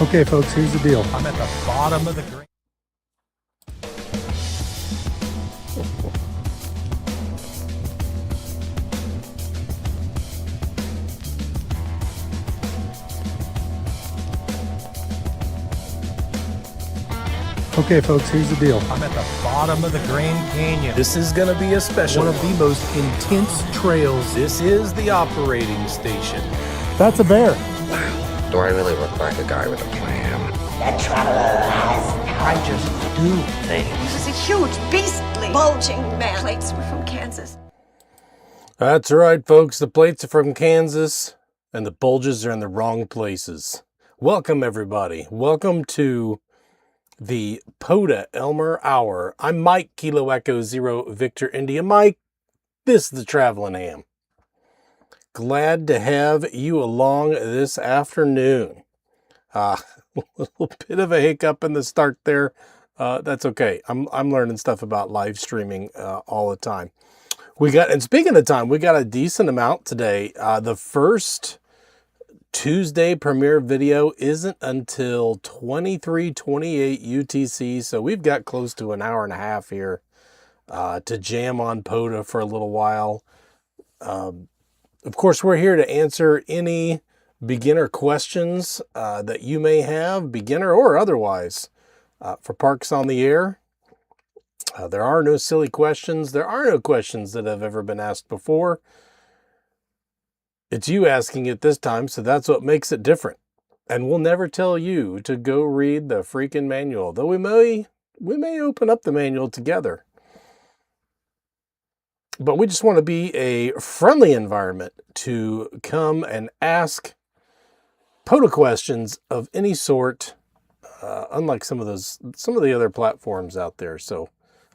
Okay, folks, here's the deal. I'm at the bottom of the green. Okay, folks, here's the deal. I'm at the bottom of the Grand Canyon. This is going to be a special One of the most intense trails. This is the operating station. That's a bear. Wow, do I really look like a guy with a plan? The traveler has I just do things. This is a huge, beastly, bulging man. Plates were from Kansas. That's right, folks. The plates are from Kansas, and the bulges are in the wrong places. Welcome, everybody. Welcome to the POTA Elmer Hour. I'm Mike, Kilo Echo Zero Victor India Mike. This is the Travelin Ham. Glad to have you along this afternoon. A little bit of a hiccup in the start there. That's okay. I'm learning stuff about live streaming all the time. And speaking of time, we got a decent amount today. The first Tuesday premiere video isn't until 23:28 UTC, so we've got close to an hour and a half here to jam on POTA for a little while. Of course, we're here to answer any beginner questions that you may have, beginner or otherwise, for Parks on the Air. There are no silly questions. There are no questions that have ever been asked before. It's you asking it this time, so that's what makes it different. And we'll never tell you to go read the freaking manual, though we may open up the manual together. But we just want to be a friendly environment to come and ask POTA questions of any sort, unlike some of the other platforms out there. So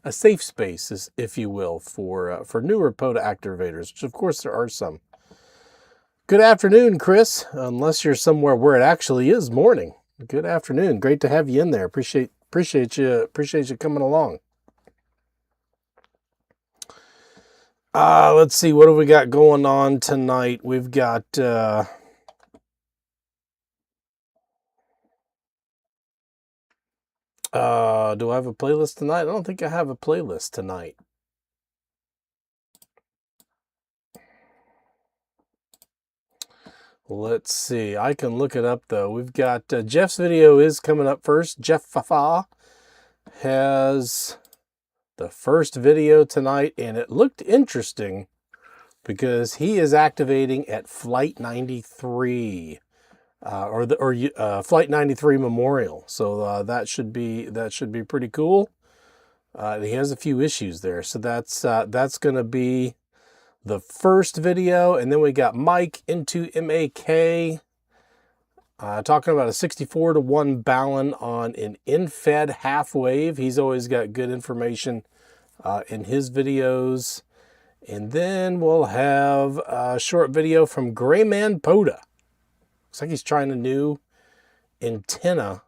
a safe space, is, if you will, for newer POTA activators, which of course there are some. Good afternoon, Chris, unless you're somewhere where it actually is morning. Good afternoon. Great to have you in there. Appreciate you coming along. Let's see, what do we got going on tonight? We've got do I have a playlist tonight? I don't think I have a playlist tonight. Let's see. I can look it up, though. We've got Jeff's video is coming up first. Jeff Fafa has the first video tonight, and it looked interesting because he is activating at Flight 93 Flight 93 Memorial. So that should be pretty cool. He has a few issues there, so that's going to be the first video. And then we got Mike into MAK talking about a 64-to-1 Ballon on an in-fed half wave. He's always got good information in his videos. And then we'll have a short video from Gray Man POTA. Looks like he's trying a new antenna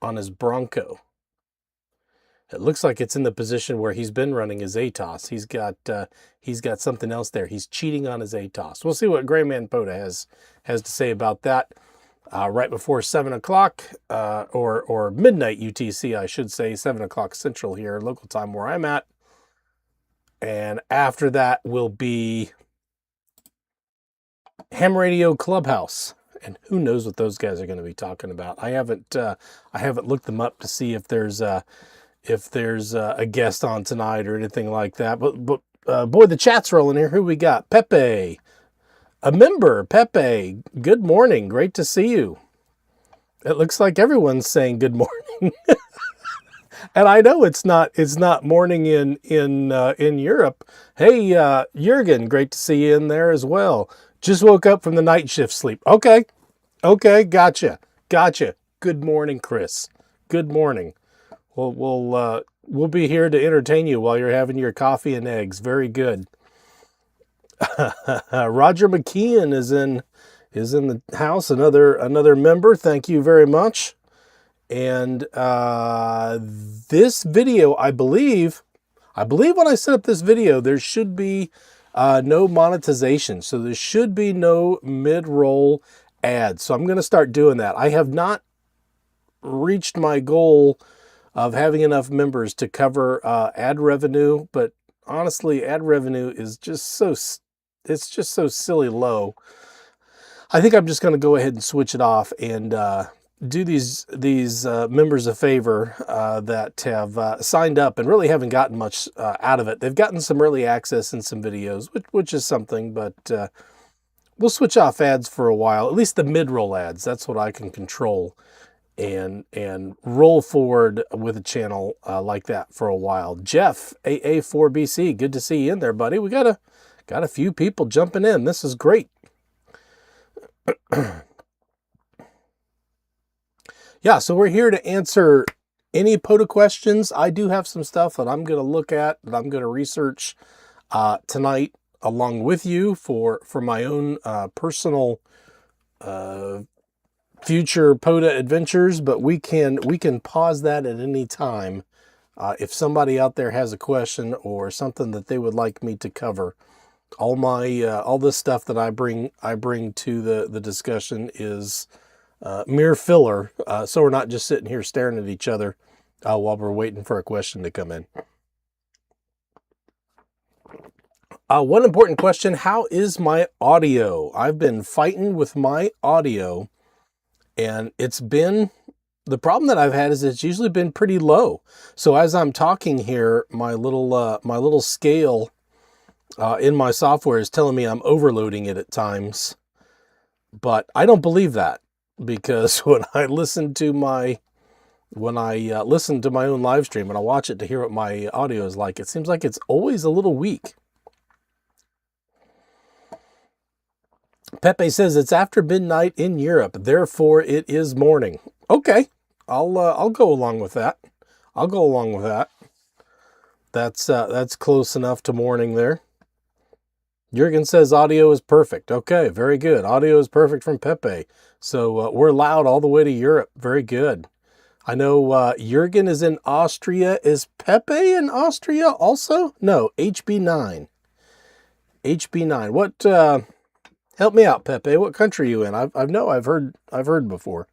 on his Bronco. It looks like it's in the position where he's been running his ATOS. He's got something else there. He's cheating on his ATOS. We'll see what Gray Man POTA has to say about that right before 7 o'clock or midnight UTC, I should say, 7 o'clock Central here, local time where I'm at. And after that will be Ham Radio Clubhouse. And who knows what those guys are going to be talking about. I haven't looked them up to see if there's a guest on tonight or anything like that. But boy, the chat's rolling here. Who we got? Pepe, a member. Pepe, good morning. Great to see you. It looks like everyone's saying good morning. And I know it's not morning in Europe. Hey, Jurgen, great to see you in there as well. Just woke up from the night shift sleep. Okay, gotcha. Good morning, Chris. Good morning. We'll be here to entertain you while you're having your coffee and eggs. Very good. Roger McKeon is in the house. Another member. Thank you very much. And this video, I believe when I set up this video, there should be no monetization. So there should be no mid-roll ads. So I'm going to start doing that. I have not reached my goal of having enough members to cover ad revenue, but honestly, ad revenue is just so silly low. I think I'm just going to go ahead and switch it off and do these members a favor that have signed up and really haven't gotten much out of it. They've gotten some early access and some videos, which is something, but we'll switch off ads for a while, at least the mid-roll ads. That's what I can control, and roll forward with a channel like that for a while. Jeff, AA4BC, good to see you in there, buddy. We got a few people jumping in. This is great. Yeah, so we're here to answer any POTA questions. I do have some stuff that I'm going to look at, that I'm going to research tonight along with you for my own personal future POTA adventures, but we can pause that at any time if somebody out there has a question or something that they would like me to cover. All this stuff that I bring to the discussion is mere filler, so we're not just sitting here staring at each other while we're waiting for a question to come in. One important question: how is my audio? I've been fighting with my audio, and the problem that I've had is it's usually been pretty low. So as I'm talking here, my little scale in my software is telling me I'm overloading it at times, but I don't believe that, because when I listen to my own live stream and I watch it to hear what my audio is like, it seems like it's always a little weak. Pepe says it's after midnight in Europe, therefore it is morning. Okay, I'll go along with that. I'll go along with that. That's close enough to morning there. Jurgen says audio is perfect. Okay, very good. Audio is perfect from Pepe. So we're loud all the way to Europe. Very good. I know Jurgen is in Austria. Is Pepe in Austria also? No, HB9. HB9. What? Help me out, Pepe. What country are you in? I've heard before.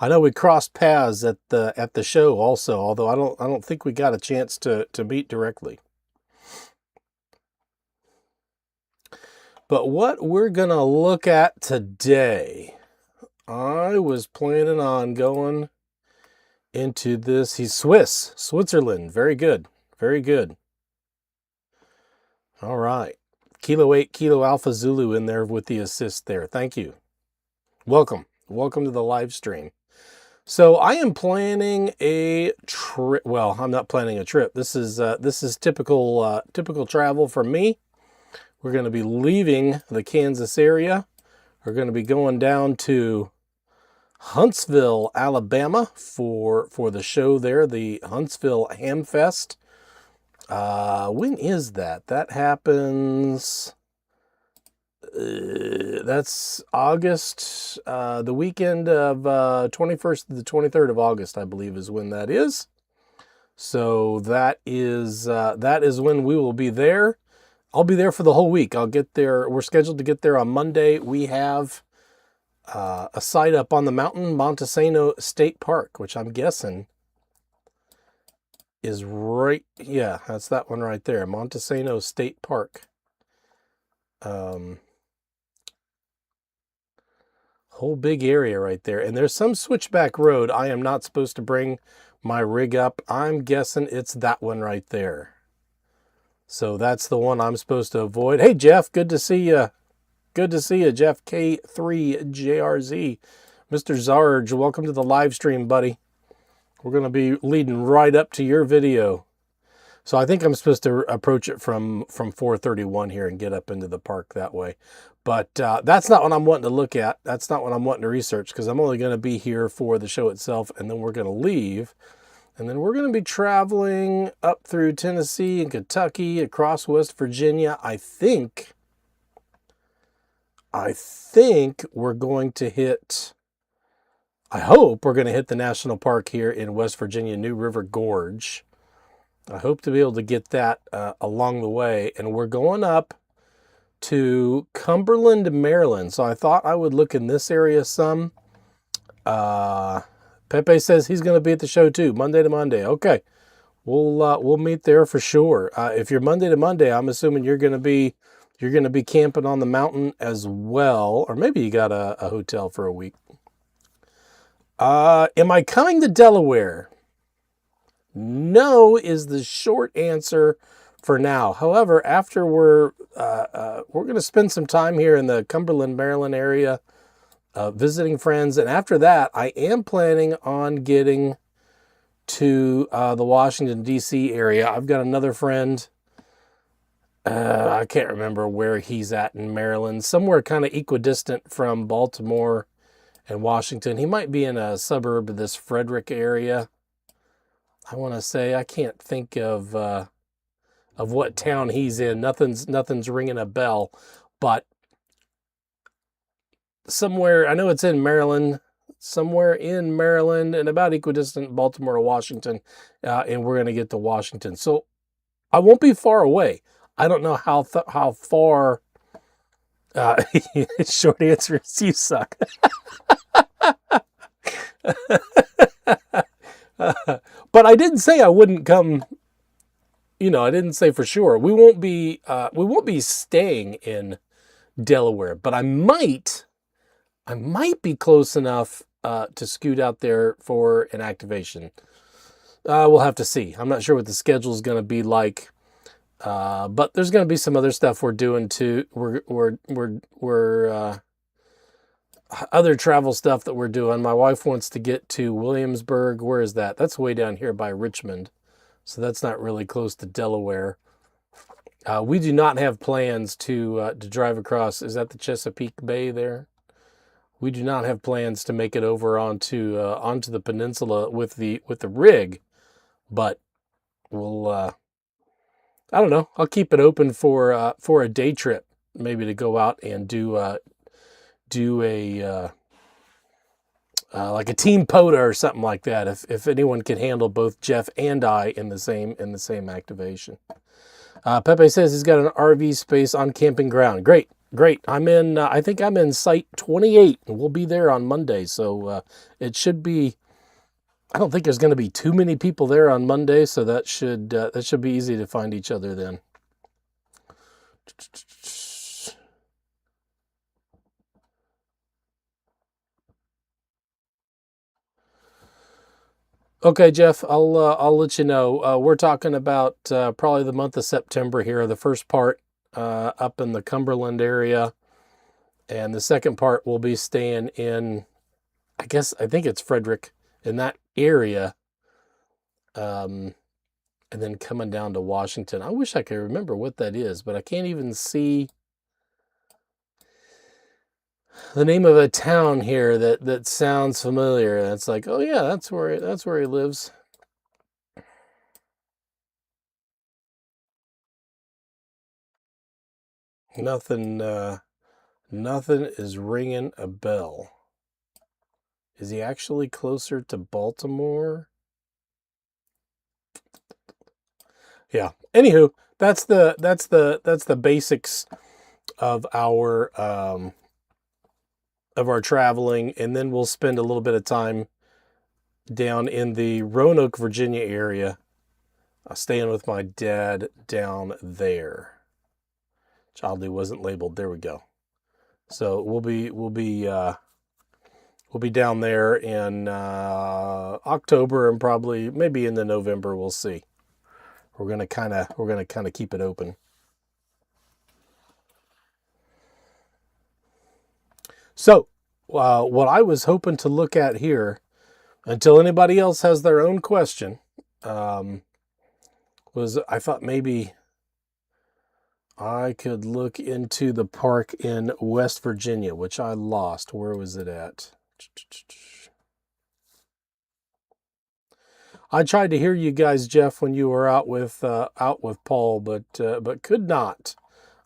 I know we crossed paths at the show also, although I don't think we got a chance to meet directly. But what we're gonna look at today, I was planning on going into this. He's Switzerland. Very good. Very good. All right. Kilo 8, Kilo Alpha Zulu in there with the assist there. Thank you. Welcome. Welcome to the live stream. So I am planning a trip. Well, I'm not planning a trip. This is typical travel for me. We're going to be leaving the Kansas area. We're going to be going down to Huntsville, Alabama for the show there, the Huntsville Ham Fest. When is that? That happens. That's August, the weekend of 21st to the 23rd of August, I believe, is when that is. So that is when we will be there. I'll be there for the whole week. I'll get there. We're scheduled to get there on Monday. We have a site up on the mountain, Montesano State Park, which I'm guessing is right. Yeah, that's that one right there, Montesano State Park. Whole big area right there. And there's some switchback road. I am not supposed to bring my rig up. I'm guessing it's that one right there. So that's the one I'm supposed to avoid. Hey, Jeff, good to see you. Good to see you, Jeff K3JRZ. Mr. Zarge, welcome to the live stream, buddy. We're going to be leading right up to your video. So I think I'm supposed to approach it from 431 here and get up into the park that way. But that's not what I'm wanting to look at. That's not what I'm wanting to research, because I'm only going to be here for the show itself, and then we're going to leave. And then we're going to be traveling up through Tennessee and Kentucky, across West Virginia. I think we're going to hit, I hope we're going to hit the national park here in West Virginia, New River Gorge. I hope to be able to get that along the way. And we're going up to Cumberland, Maryland. So I thought I would look in this area some. Pepe says he's going to be at the show too, Monday to Monday. Okay, we'll meet there for sure. If you're Monday to Monday, I'm assuming you're going to be camping on the mountain as well, or maybe you got a hotel for a week. Am I coming to Delaware? No is the short answer for now. However, after we're going to spend some time here in the Cumberland, Maryland area, visiting friends, and after that, I am planning on getting to the Washington, D.C. area. I've got another friend. I can't remember where he's at in Maryland, somewhere kind of equidistant from Baltimore and Washington. He might be in a suburb of this Frederick area. I want to say, I can't think of what town he's in. Nothing's ringing a bell, but somewhere, I know it's in Maryland, somewhere in Maryland and about equidistant Baltimore to Washington, and we're going to get to Washington. So I won't be far away. I don't know how far. Short answer is you suck. But I didn't say I wouldn't come. I didn't say for sure. We won't be staying in Delaware, but I might be close enough to scoot out there for an activation. We'll have to see. I'm not sure what the schedule is going to be like, but there's going to be some other stuff we're doing too. We're other travel stuff that we're doing. My wife wants to get to Williamsburg. Where is that? That's way down here by Richmond. So that's not really close to Delaware. We do not have plans to drive across. Is that the Chesapeake Bay there? We do not have plans to make it over onto the peninsula with the rig, but we'll. I don't know. I'll keep it open for a day trip, maybe to go out and do a like a team POTA or something like that. If anyone can handle both Jeff and I in the same activation. Pepe says he's got an RV space on camping ground. Great. I think I'm in site 28, and we'll be there on Monday. So it should be. I don't think there's going to be too many people there on Monday, so that should be easy to find each other then. Okay, Jeff, I'll let you know. We're talking about probably the month of September here. The first part up in the Cumberland area, and the second part will be staying in, I think it's Frederick, in that area, and then coming down to Washington. I wish I could remember what that is, but I can't even see the name of a town here that sounds familiar. And it's like, oh yeah, that's where he lives. Nothing is ringing a bell. Is he actually closer to Baltimore? Yeah. Anywho, that's the basics of our traveling, and then we'll spend a little bit of time down in the Roanoke, Virginia area, staying with my dad down there. Childly wasn't labeled. There we go. So we'll be down there in October, and probably maybe into November. We'll see. We're gonna kind of keep it open. So, what I was hoping to look at here, until anybody else has their own question, was I thought maybe I could look into the park in West Virginia, which I lost. Where was it at? I tried to hear you guys, Jeff, when you were out with Paul, but could not.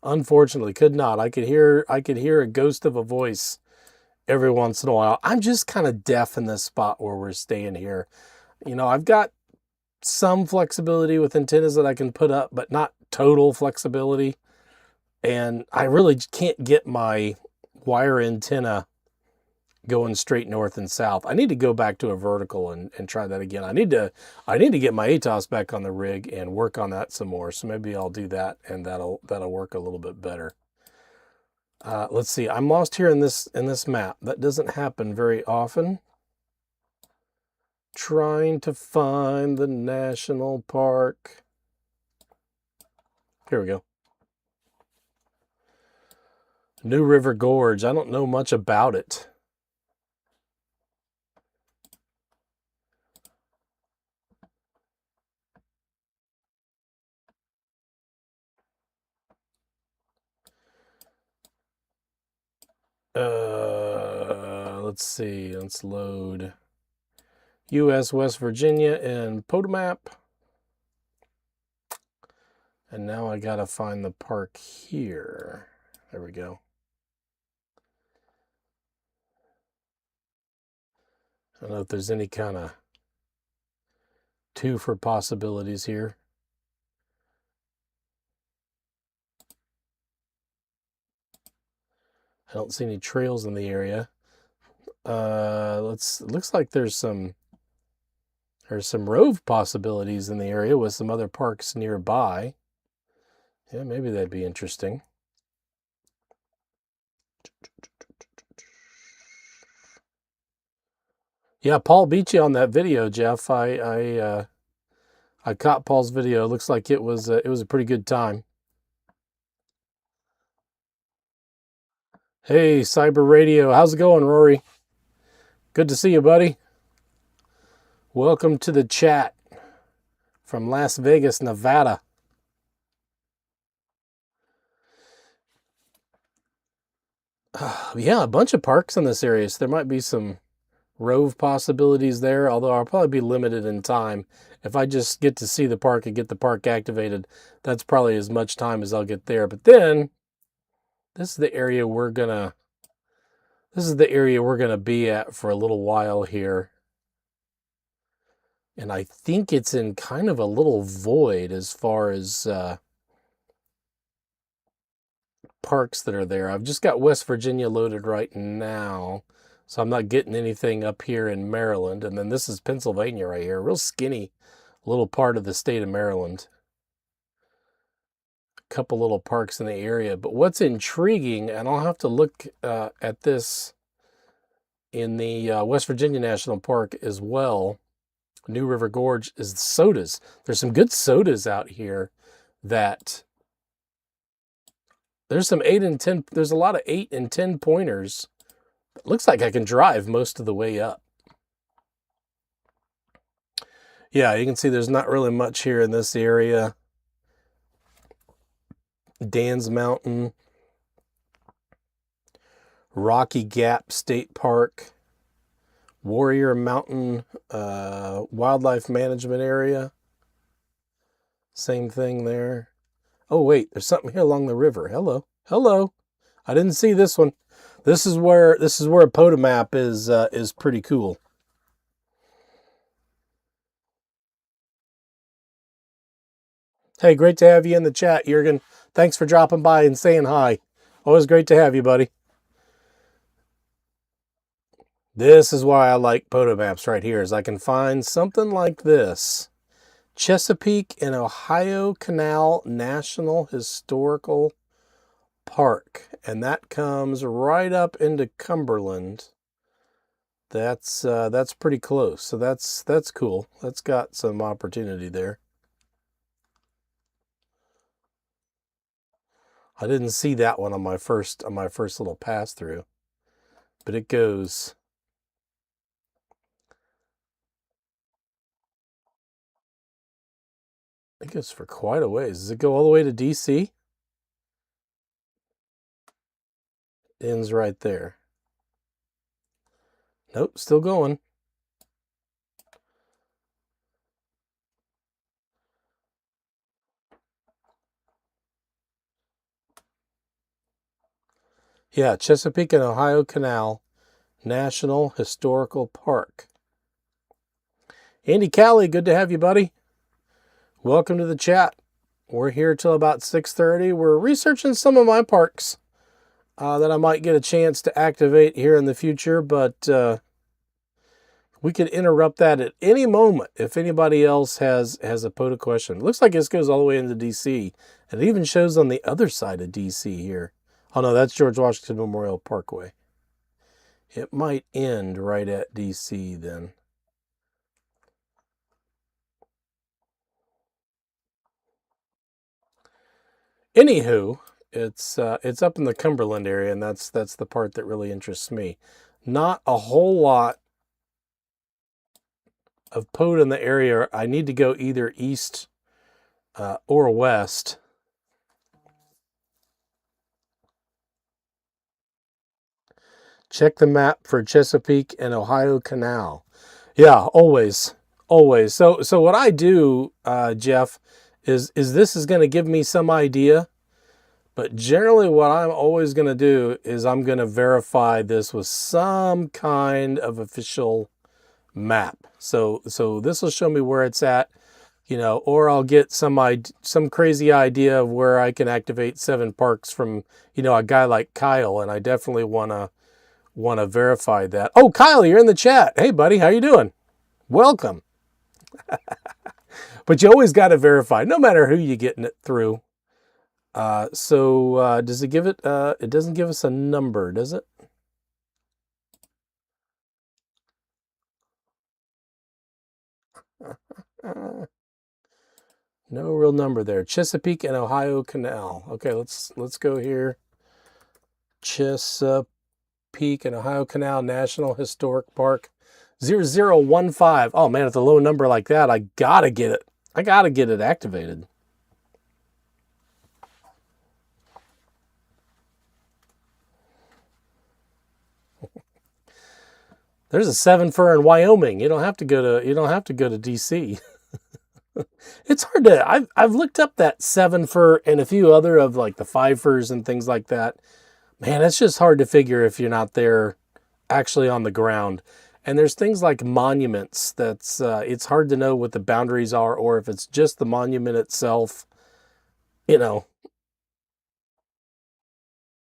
Unfortunately, could not. I could hear a ghost of a voice every once in a while. I'm just kind of deaf in this spot where we're staying here. I've got some flexibility with antennas that I can put up, but not total flexibility. And I really can't get my wire antenna going straight north and south. I need to go back to a vertical and try that again. I need to get my ATOS back on the rig and work on that some more. So maybe I'll do that, and that'll work a little bit better. Let's see. I'm lost here in this map. That doesn't happen very often. Trying to find the national park. Here we go. New River Gorge. I don't know much about it. Let's see. Let's load U.S. West Virginia and POTA map. And now I gotta find the park here. There we go. I don't know if there's any kind of two-for possibilities here. I don't see any trails in the area. Looks like there's some rove possibilities in the area with some other parks nearby. Yeah, maybe that'd be interesting. Yeah, Paul beat you on that video, Jeff. I caught Paul's video. It looks like it was a pretty good time. Hey, Cyber Radio. How's it going, Rory? Good to see you, buddy. Welcome to the chat from Las Vegas, Nevada. Yeah, a bunch of parks in this area, so there might be some rove possibilities there, although I'll probably be limited in time. If I just get to see the park and get the park activated, that's probably as much time as I'll get there. But then, this is the area we're gonna be at for a little while here. And I think it's in kind of a little void as far as parks that are there. I've just got West Virginia loaded right now, so I'm not getting anything up here in Maryland. And then this is Pennsylvania right here, real skinny little part of the state of Maryland. A couple little parks in the area. But what's intriguing, and I'll have to look at this in the West Virginia National Park as well, New River Gorge, is the SOTAs. There's some good SOTAs out here that there's some 8 and 10, there's a lot of 8 and 10 pointers. It looks like I can drive most of the way up. Yeah, you can see there's not really much here in this area. Dan's Mountain, Rocky Gap State Park, Warrior Mountain Wildlife Management Area. Same thing there. Oh wait, there's something here along the river. Hello, hello. I didn't see this one. This is where a POTA map is pretty cool. Hey, great to have you in the chat, Jürgen. Thanks for dropping by and saying hi. Always great to have you, buddy. This is why I like POTA maps right here, is I can find something like this. Chesapeake and Ohio Canal National Historical Park. And that comes right up into Cumberland. That's pretty close. So that's cool. That's got some opportunity there. I didn't see that one on my first little pass through. But it goes for quite a ways. Does it go all the way to DC? Ends right there. Nope, still going. Yeah, Chesapeake and Ohio Canal National Historical Park. Andy Callie, good to have you, buddy. Welcome to the chat. we're here till about 6:30. We're researching some of my parks that I might get a chance to activate here in the future, but we could interrupt that at any moment if anybody else has a POTA question. It looks like this goes all the way into DC, and it even shows on the other side of DC here. Oh no, that's George Washington Memorial Parkway. It might end right at DC then. Anywho, it's up in the Cumberland area, and that's the part that really interests me. Not a whole lot of POTA in the area. I need to go either east or west. Check the map for Chesapeake and Ohio Canal. Yeah, always. So what I do, Jeff, is this is going to give me some idea, but generally what I'm always going to do is I'm going to verify this with some kind of official map. So this will show me where it's at, or I'll get some crazy idea of where I can activate 7 parks from, a guy like Kyle, and I definitely want to verify that. Oh, Kyle, you're in the chat. Hey, buddy, how you doing? Welcome. But you always got to verify, no matter who you're getting it through. Does it give it? It doesn't give us a number, does it? No real number there. Chesapeake and Ohio Canal. Okay, let's go here. Chesapeake and Ohio Canal National Historic Park 0015. Oh man, with a low number like that, I gotta get it. I gotta get it activated. There's a 7 fur in Wyoming. You don't have to go to DC. It's hard to. I've looked up that 7 fur and a few other of like the 5 furs and things like that. Man, it's just hard to figure if you're not there actually on the ground. And there's things like monuments that's it's hard to know what the boundaries are, or if it's just the monument itself.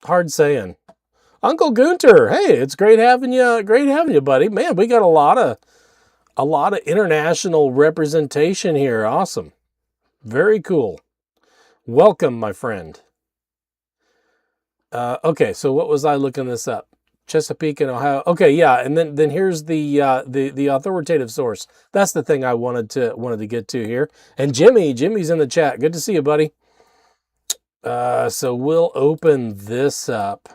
Hard saying. Uncle Gunter, hey, it's great having you, buddy. Man, we got a lot of international representation here. Awesome. Very cool. Welcome, my friend. Okay, so what was I looking this up? Chesapeake and Ohio. Okay, yeah, and then here's the authoritative source. That's the thing I wanted to get to here. And Jimmy's in the chat. Good to see you, buddy. So we'll open this up.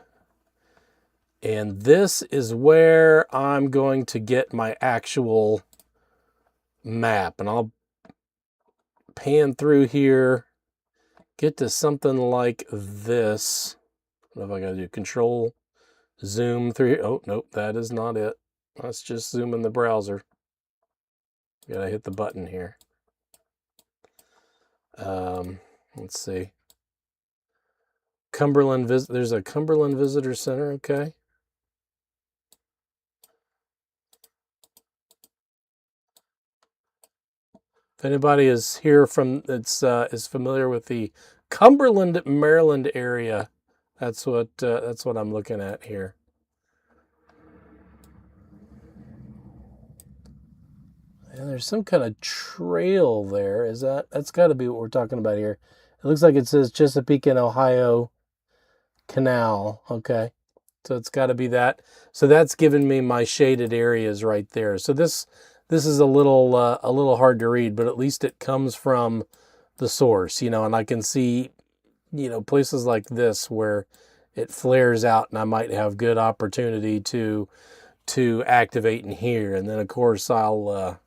And this is where I'm going to get my actual map. And I'll pan through here, get to something like this. I don't know if I got to do control, zoom through here. Oh, nope, that is not it. Let's just zoom in the browser. Got to hit the button here. Let's see. Cumberland, there's a Cumberland Visitor Center, okay. If anybody is here is familiar with the Cumberland, Maryland area, that's what I'm looking at here. And there's some kind of trail there. That's got to be what we're talking about here. It looks like it says Chesapeake and Ohio Canal. Okay, so it's got to be that. So that's giving me my shaded areas right there. So this is a little hard to read, but at least it comes from the source, and I can see, places like this where it flares out and I might have good opportunity to activate in here. And then of course we'll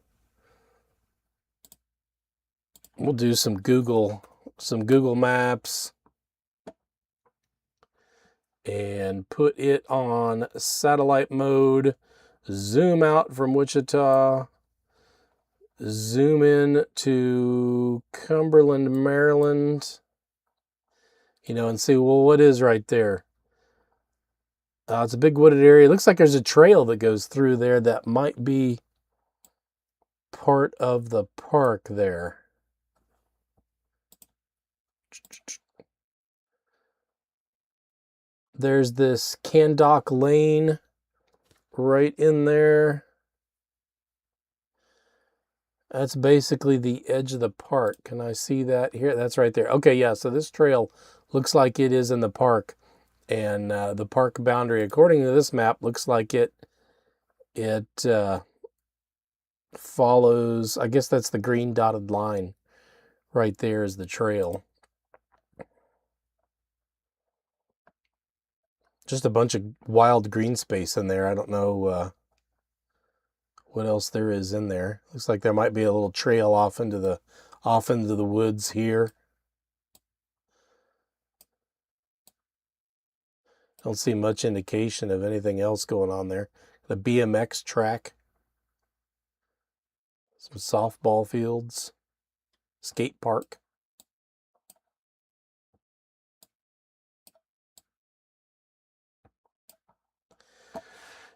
do some Google Maps and put it on satellite mode, zoom out from Wichita, zoom in to Cumberland, Maryland, and see, well, what is right there? It's a big wooded area. It looks like there's a trail that goes through there that might be part of the park there. There's this Candock Lane right in there. That's basically the edge of the park. Can I see that here? That's right there. Okay, yeah, so this trail looks like it is in the park. And the park boundary, according to this map, looks like it follows, I guess that's the green dotted line. Right there is the trail. Just a bunch of wild green space in there. I don't know what else there is in there. Looks like there might be a little trail off into the woods here. Don't see much indication of anything else going on there. The BMX track. Some softball fields. Skate park.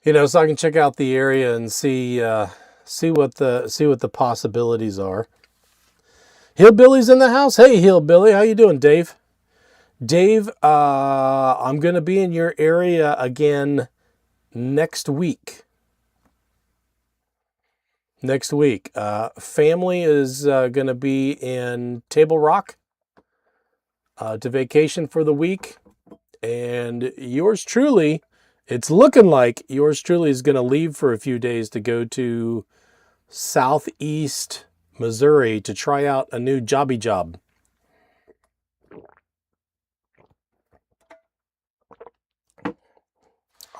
You know, so I can check out the area and see what the possibilities are. Hillbilly's in the house. Hey, Hillbilly, how you doing, Dave? Dave, I'm going to be in your area again next week. Family is going to be in Table Rock to vacation for the week. And yours truly, it's looking like yours truly is going to leave for a few days to go to Southeast Missouri to try out a new jobby job.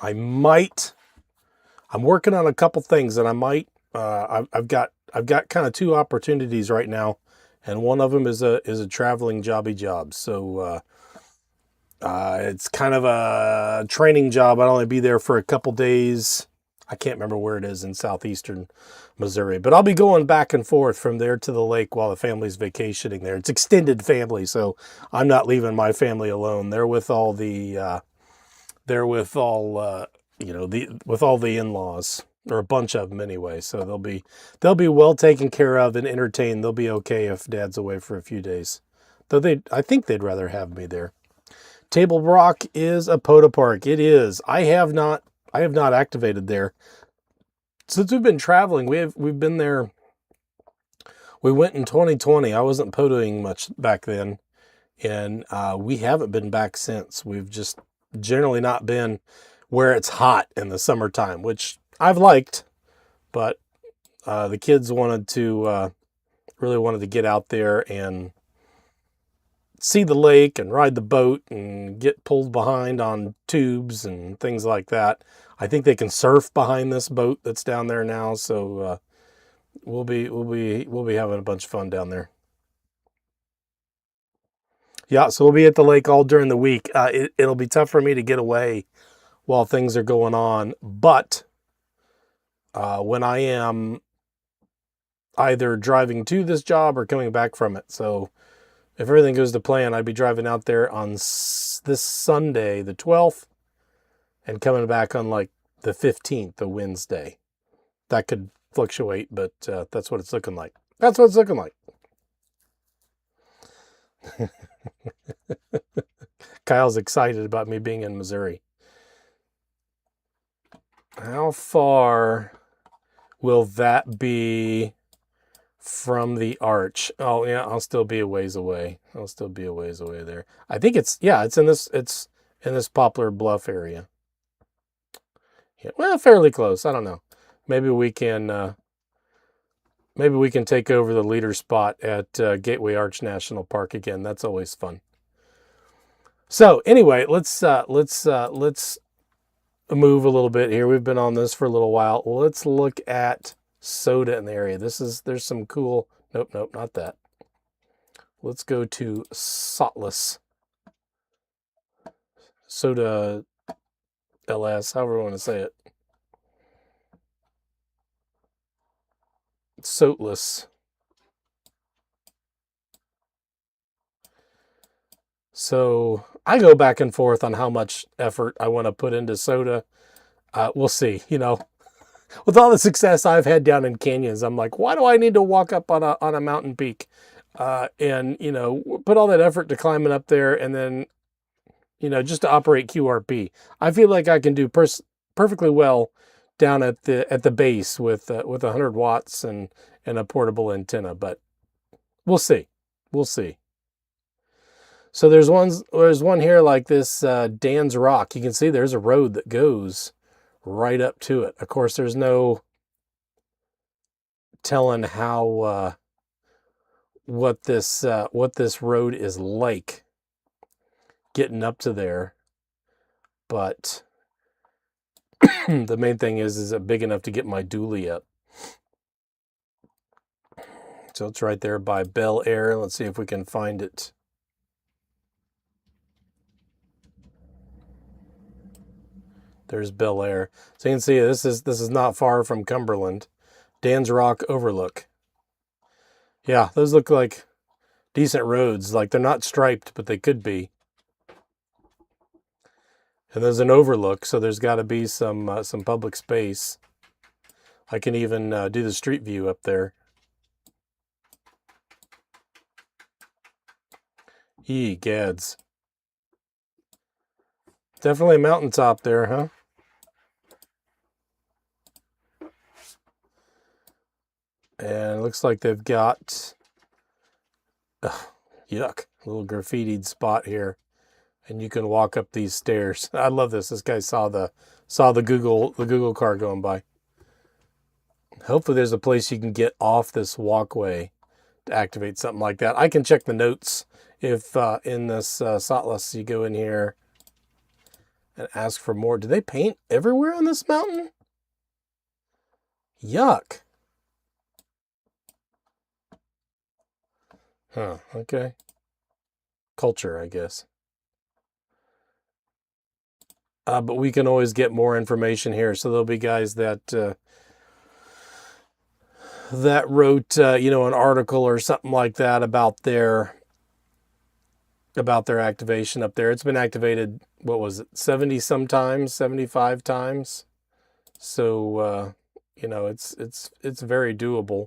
I'm working on a couple things, and I've got kind of two opportunities right now, and one of them is a traveling jobby job. So it's kind of a training job. I'd only be there for a couple days. I can't remember where it is in southeastern Missouri, but I'll be going back and forth from there to the lake while the family's vacationing there. It's extended family, so I'm not leaving my family alone. They're with all the with all the in-laws, or a bunch of them anyway. So they'll be well taken care of and entertained. They'll be okay if Dad's away for a few days. Though I think they'd rather have me there. Table Rock is a POTA park. It is. I have not activated there since we've been traveling. We've been there. We went in 2020. I wasn't POTAing much back then, and we haven't been back since. We've just generally not been where it's hot in the summertime, which I've liked, but the kids really wanted to get out there and see the lake and ride the boat and get pulled behind on tubes and things like that. I think they can surf behind this boat that's down there now, so we'll be having a bunch of fun down there. Yeah, so we'll be at the lake all during the week. It'll be tough for me to get away while things are going on, but when I am either driving to this job or coming back from it. So if everything goes to plan, I'd be driving out there on this Sunday, the 12th, and coming back on like the 15th, the Wednesday. That could fluctuate, but that's what it's looking like. That's what it's looking like. Kyle's excited about me being in Missouri. How far will that be from the arch? Oh yeah, I'll still be a ways away. There. I think it's in this Poplar Bluff area. Yeah, well, fairly close. I don't know. Maybe we can take over the leader spot at Gateway Arch National Park again. That's always fun. So anyway, let's move a little bit here. We've been on this for a little while. Let's look at SOTA in the area. There's some cool. Nope, not that. Let's go to SOTLess. SOTA LS, however you want to say it. SOTLess. So I go back and forth on how much effort I want to put into SOTA. We'll see. You know, with all the success I've had down in canyons, I'm like, why do I need to walk up on a mountain peak? and, you know, put all that effort to climbing up there and then, you know, just to operate QRP. I feel like I can do perfectly well down at the base with 100 watts and a portable antenna, but we'll see. We'll see. So there's one here like this Dan's Rock. You can see there's a road that goes right up to it. Of course, there's no telling how what this road is like getting up to there, but the main thing is it big enough to get my dually up? So it's right there by Bel Air. Let's see if we can find it. There's Bel Air. So you can see this is not far from Cumberland. Dan's Rock Overlook. Yeah, those look like decent roads. Like they're not striped, but they could be. And there's an overlook, so there's got to be some public space. I can even do the street view up there. Yee, gads. Definitely a mountaintop there, huh? And it looks like they've got, yuck, a little graffitied spot here. And you can walk up these stairs. I love this. This guy saw the Google car going by. Hopefully there's a place you can get off this walkway to activate something like that. I can check the notes if in this SOTA you go in here and ask for more. Do they paint everywhere on this mountain? Yuck. Huh, okay. Culture, I guess. But we can always get more information here. So there'll be guys that that wrote, you know, an article or something like that about their activation up there. It's been activated, what was it, 70 sometimes, 75 times. So, you know, it's very doable.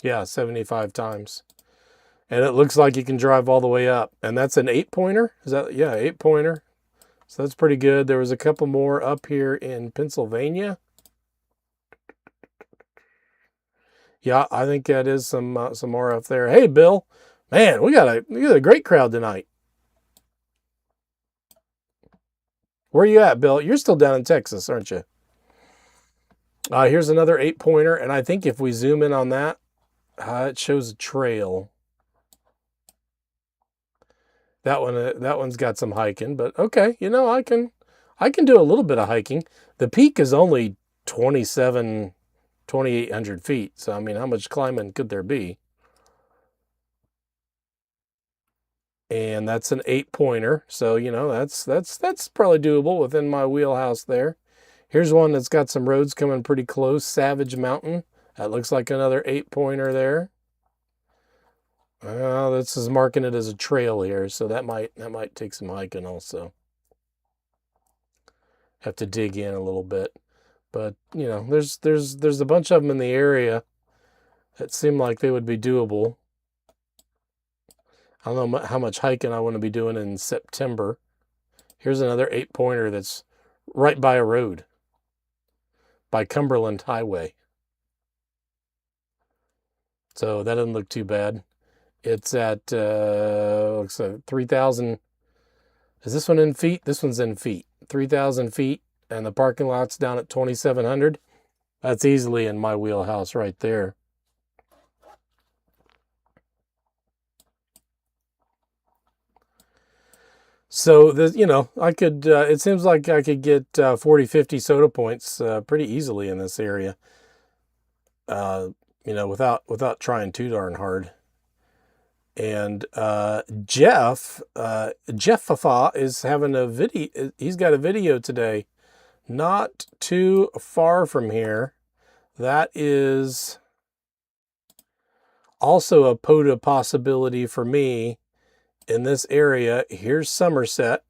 Yeah, 75 times. And it looks like you can drive all the way up. And that's an 8-pointer? Is that, yeah, 8-pointer. So that's pretty good. There was a couple more up here in Pennsylvania. Yeah, I think that is some more up there. Hey, Bill. Man, we got a great crowd tonight. Where are you at, Bill? You're still down in Texas, aren't you? Here's another 8-pointer. And I think if we zoom in on that, it shows a trail. That one's got some hiking, but okay, you know, I can do a little bit of hiking. The peak is only 2,800 feet. So I mean, how much climbing could there be? And that's an 8-pointer. So, you know, that's probably doable within my wheelhouse there. Here's one that's got some roads coming pretty close. Savage Mountain. That looks like another 8-pointer there. Well, this is marking it as a trail here, so that might take some hiking also. Have to dig in a little bit, but you know, there's a bunch of them in the area that seem like they would be doable. I don't know how much hiking I want to be doing in September. Here's another 8-pointer that's right by a road, by Cumberland Highway. So that doesn't look too bad. It's at, looks like 3,000. Is this one in feet? This one's in feet. 3,000 feet, and the parking lot's down at 2,700. That's easily in my wheelhouse right there. So, you know, I could, it seems like I could get 40, 50 SOTA points pretty easily in this area, you know, without trying too darn hard. And Jeff Fafa is having a video. He's got a video today, not too far from here. That is also a POTA possibility for me in this area. Here's Somerset,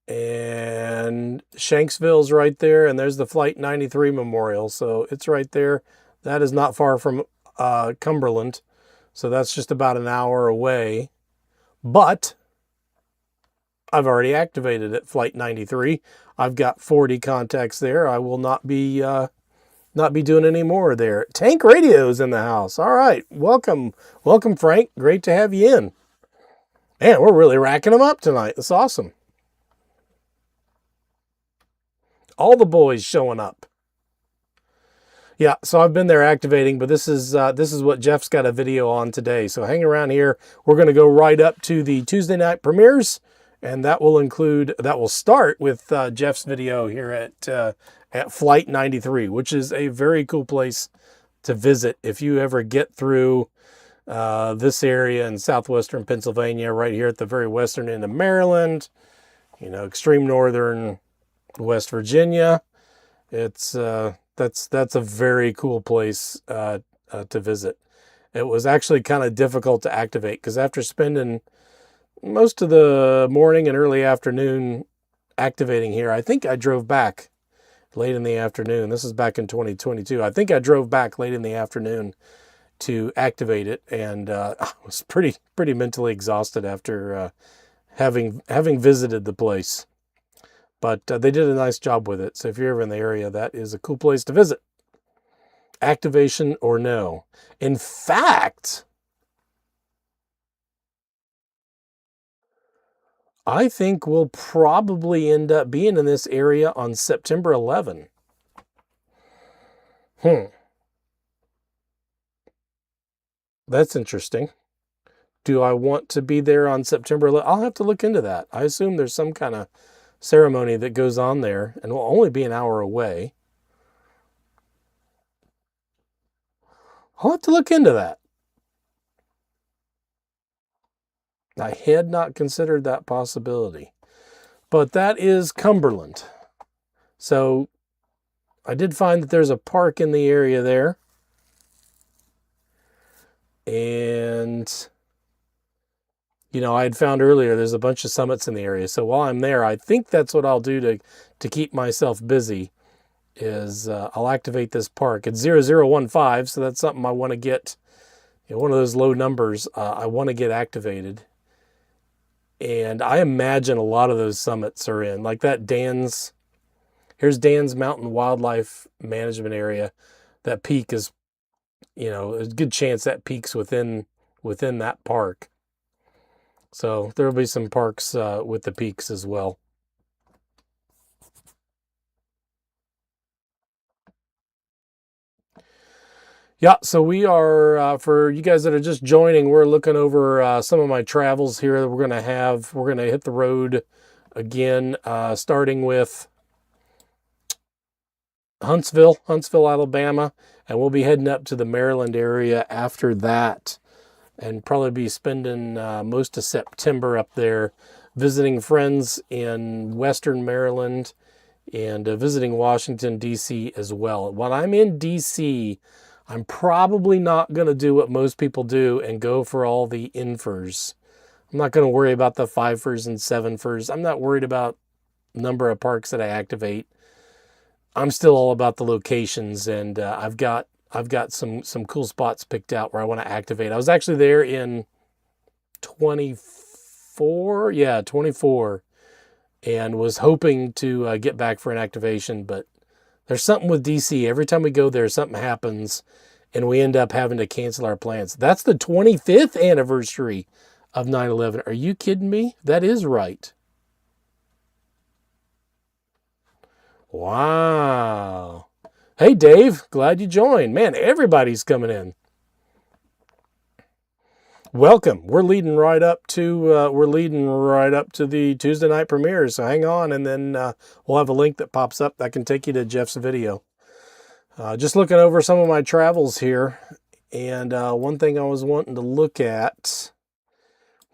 and Shanksville's right there, and there's the Flight 93 Memorial. So it's right there. That is not far from Cumberland. So that's just about an hour away. But I've already activated it, Flight 93. I've got 40 contacts there. I will not be doing any more there. Tank Radio's in the house. All right. Welcome. Welcome, Frank. Great to have you in. Man, we're really racking them up tonight. That's awesome. All the boys showing up. Yeah, so I've been there activating, but this is what Jeff's got a video on today. So hang around here. We're going to go right up to the Tuesday night premieres, and that will start with Jeff's video here at Flight 93, which is a very cool place to visit if you ever get through this area in southwestern Pennsylvania, right here at the very western end of Maryland, extreme northern West Virginia. It's that's a very cool place to visit. It was actually kind of difficult to activate because after spending most of the morning and early afternoon activating here, I think I drove back late in the afternoon. This is back in 2022. I think I drove back late in the afternoon to activate it, and I was pretty mentally exhausted after having visited the place. But they did a nice job with it. So if you're ever in the area, that is a cool place to visit. Activation or no. In fact, I think we'll probably end up being in this area on September 11. That's interesting. Do I want to be there on September 11? I'll have to look into that. I assume there's some kind of ceremony that goes on there, and will only be an hour away. I'll have to look into that. I had not considered that possibility. But that is Cumberland. So I did find that there's a park in the area there. And I had found earlier there's a bunch of summits in the area. So while I'm there, I think that's what I'll do to keep myself busy is I'll activate this park. It's 0015, so that's something I want to get, one of those low numbers I want to get activated. And I imagine a lot of those summits are in, like that here's Dan's Mountain Wildlife Management Area. That peak is, there's a good chance that peak's within that park. So there will be some parks with the peaks as well. Yeah, so we are, for you guys that are just joining, we're looking over some of my travels here that we're going to hit the road again, starting with Huntsville, Alabama, and we'll be heading up to the Maryland area after that, and probably be spending most of September up there visiting friends in Western Maryland and visiting Washington, D.C. as well. When I'm in D.C., I'm probably not going to do what most people do and go for all the infers. I'm not going to worry about the 5-fers and 7-fers. I'm not worried about the number of parks that I activate. I'm still all about the locations, and I've got some cool spots picked out where I want to activate. I was actually there in 24, and was hoping to get back for an activation, but there's something with DC. Every time we go there, something happens, and we end up having to cancel our plans. That's the 25th anniversary of 9/11. Are you kidding me? That is right. Wow. Hey, Dave. Glad you joined. Man, everybody's coming in. Welcome. We're leading right up to the Tuesday night premiere. So hang on, and then we'll have a link that pops up that can take you to Jeff's video. Just looking over some of my travels here, and one thing I was wanting to look at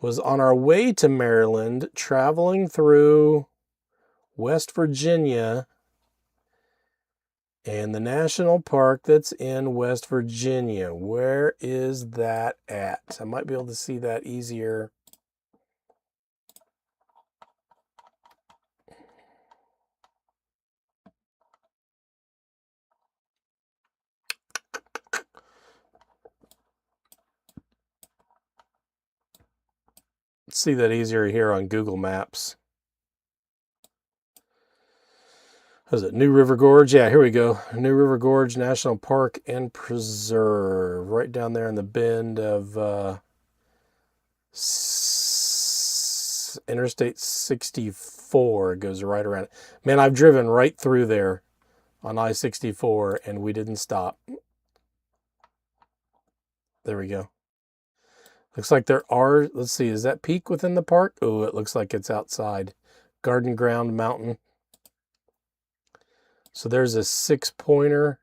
was on our way to Maryland, traveling through West Virginia and the national park that's in West Virginia. Where is that at? I might be able to see that easier. see that easier here on Google Maps. Was it New River Gorge? Yeah, here we go. New River Gorge National Park and Preserve. Right down there in the bend of Interstate 64. It goes right around it. Man, I've driven right through there on I-64 and we didn't stop. There we go. Looks like there are, let's see, is that peak within the park? Oh, it looks like it's outside. Garden Ground Mountain. So there's a 6-pointer.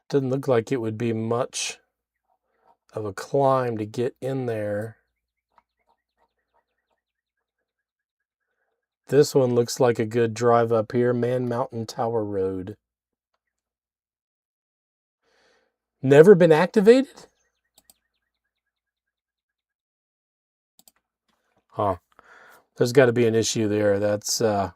Doesn't look like it would be much of a climb to get in there. This one looks like a good drive up here. Man Mountain Tower Road. Never been activated? Huh. There's got to be an issue there. That's got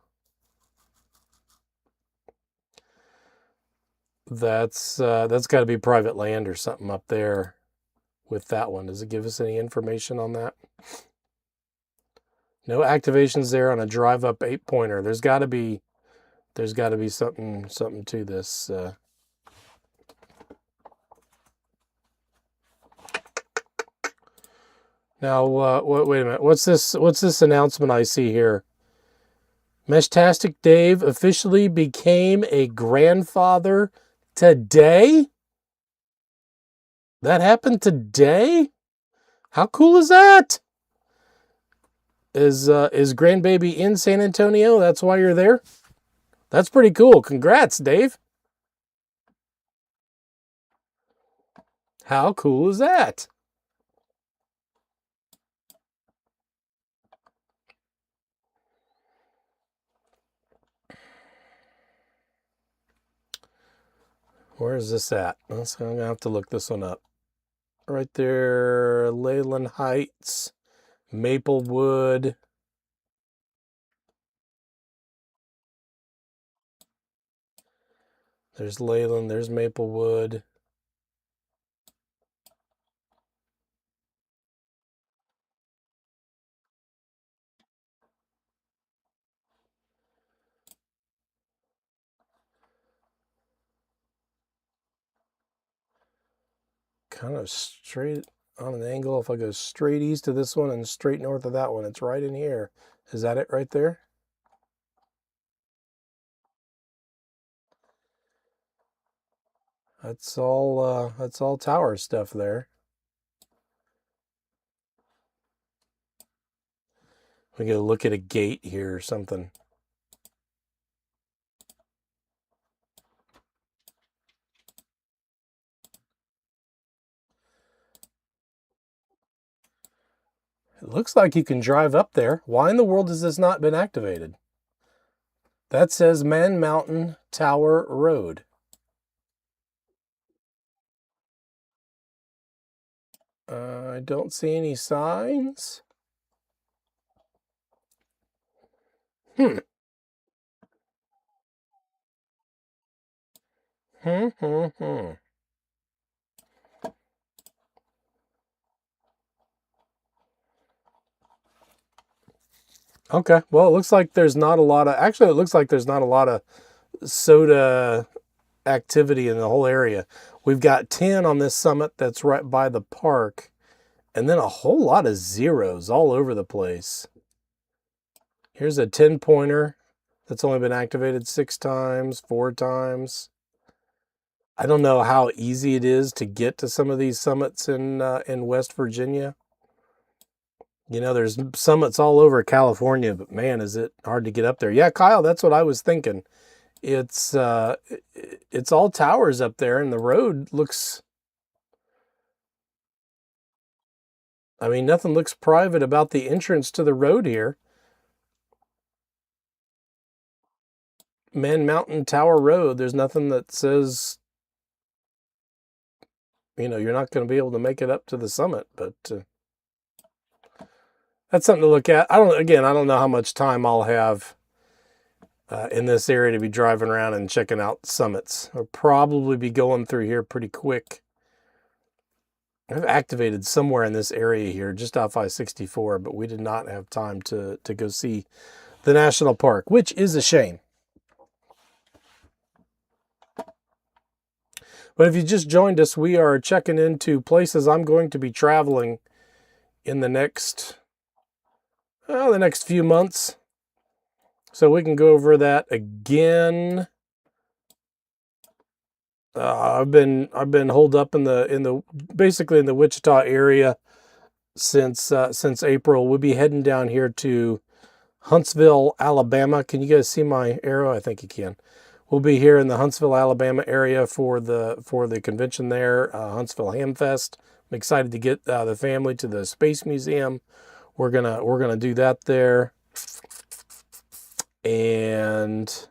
to be private land or something up there with that one. Does it give us any information on that? No activations there on a drive up 8-pointer. There's got to be something to this. Now, wait a minute. What's this announcement I see here? Meshtastic Dave officially became a grandfather today? That happened today? How cool is that? Is grandbaby in San Antonio? That's why you're there? That's pretty cool. Congrats, Dave. How cool is that? Where is this at? I'm going to have to look this one up. Right there, Leyland Heights, Maplewood. There's Leyland, there's Maplewood. Kind of straight on an angle. If I go straight east of this one and straight north of that one, it's right in here. Is that it right there? That's all tower stuff there. We gotta look at a gate here or something. It looks like you can drive up there. Why in the world has this not been activated? That says Man Mountain Tower Road. I don't see any signs. Hmm. Okay, well, it looks like there's not a lot of, actually, it looks like there's not a lot of SOTA activity in the whole area. We've got 10 on this summit that's right by the park, and then a whole lot of zeros all over the place. Here's a 10-pointer that's only been activated 6 times, 4 times. I don't know how easy it is to get to some of these summits in West Virginia. You know, there's summits all over California, but man, is it hard to get up there. Yeah, Kyle, that's what I was thinking. It's all towers up there, and the road looks, I mean, nothing looks private about the entrance to the road here. Man Mountain Tower Road, there's nothing that says, you know, you're not going to be able to make it up to the summit, but that's something to look at. I don't know how much time I'll have in this area to be driving around and checking out summits. I'll probably be going through here pretty quick. I've activated somewhere in this area here, just off I-64, but we did not have time to go see the national park, which is a shame. But if you just joined us, we are checking into places I'm going to be traveling in the next few months. So we can go over that again. I've been holed up basically in the Wichita area since April. We'll be heading down here to Huntsville, Alabama. Can you guys see my arrow? I think you can. We'll be here in the Huntsville, Alabama area for the convention there, Huntsville Ham Fest. I'm excited to get the family to the Space Museum. We're gonna do that there. And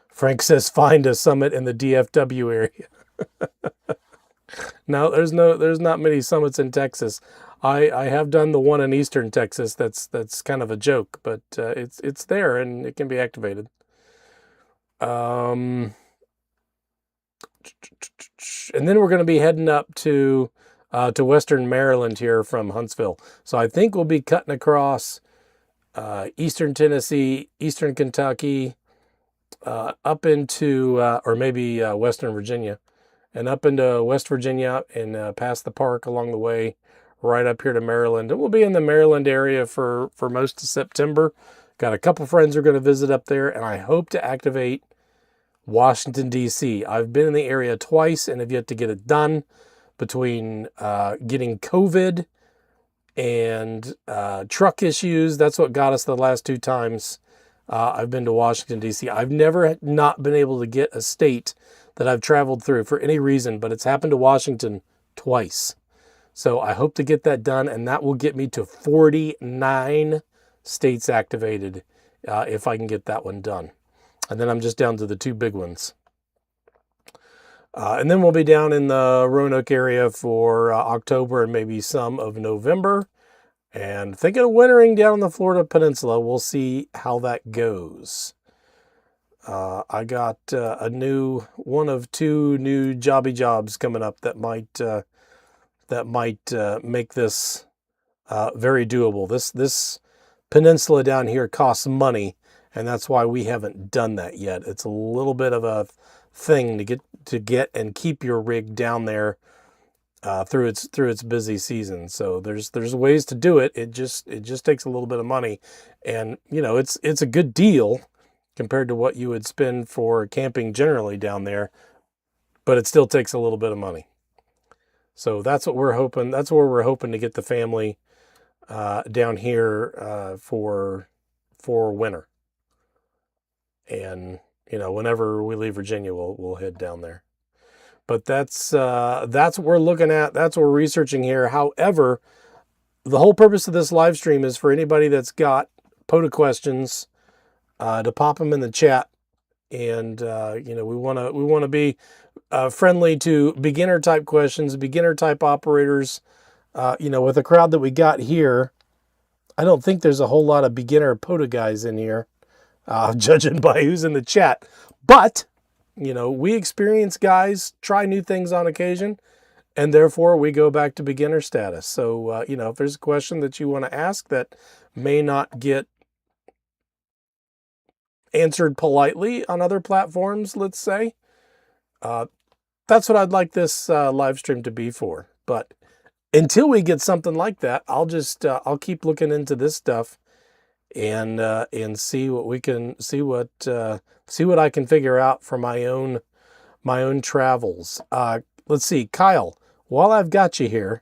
Frank says find a summit in the DFW area. No, there's not many summits in Texas. I have done the one in Eastern Texas. That's kind of a joke, but it's there and it can be activated. And then we're going to be heading up to Western Maryland here from Huntsville. So I think we'll be cutting across Eastern Tennessee, Eastern Kentucky, up into, or maybe Western Virginia, and up into West Virginia and past the park along the way, right up here to Maryland. And we'll be in the Maryland area for most of September. Got a couple friends who are going to visit up there, and I hope to activate Washington, D.C. I've been in the area twice and have yet to get it done between getting COVID and truck issues. That's what got us the last two times I've been to Washington, D.C. I've never not been able to get a state that I've traveled through for any reason, but it's happened to Washington twice. So I hope to get that done, and that will get me to 49 states activated if I can get that one done. And then I'm just down to the two big ones. And then we'll be down in the Roanoke area for October and maybe some of November. And thinking of wintering down on the Florida Peninsula. We'll see how that goes. I got one of two new jobs coming up that might make this very doable. This peninsula down here costs money, and that's why we haven't done that yet. It's a little bit of a thing to get and keep your rig down there through its busy season. So there's ways to do it. It just takes a little bit of money, and it's a good deal compared to what you would spend for camping generally down there, but it still takes a little bit of money. So that's what we're hoping. That's where we're hoping to get the family down here for winter. And whenever we leave Virginia, we'll head down there. But that's what we're looking at. That's what we're researching here. However, the whole purpose of this live stream is for anybody that's got POTA questions to pop them in the chat. And we want to be friendly to beginner type questions, beginner type operators. With the crowd that we got here, I don't think there's a whole lot of beginner POTA guys in here, judging by who's in the chat. But we experienced guys try new things on occasion, and therefore we go back to beginner status. So if there's a question that you want to ask that may not get answered politely on other platforms, let's say, that's what I'd like this live stream to be for. But until we get something like that, I'll keep looking into this stuff and see what we can see what I can figure out for my own travels. Let's see, Kyle, while I've got you here,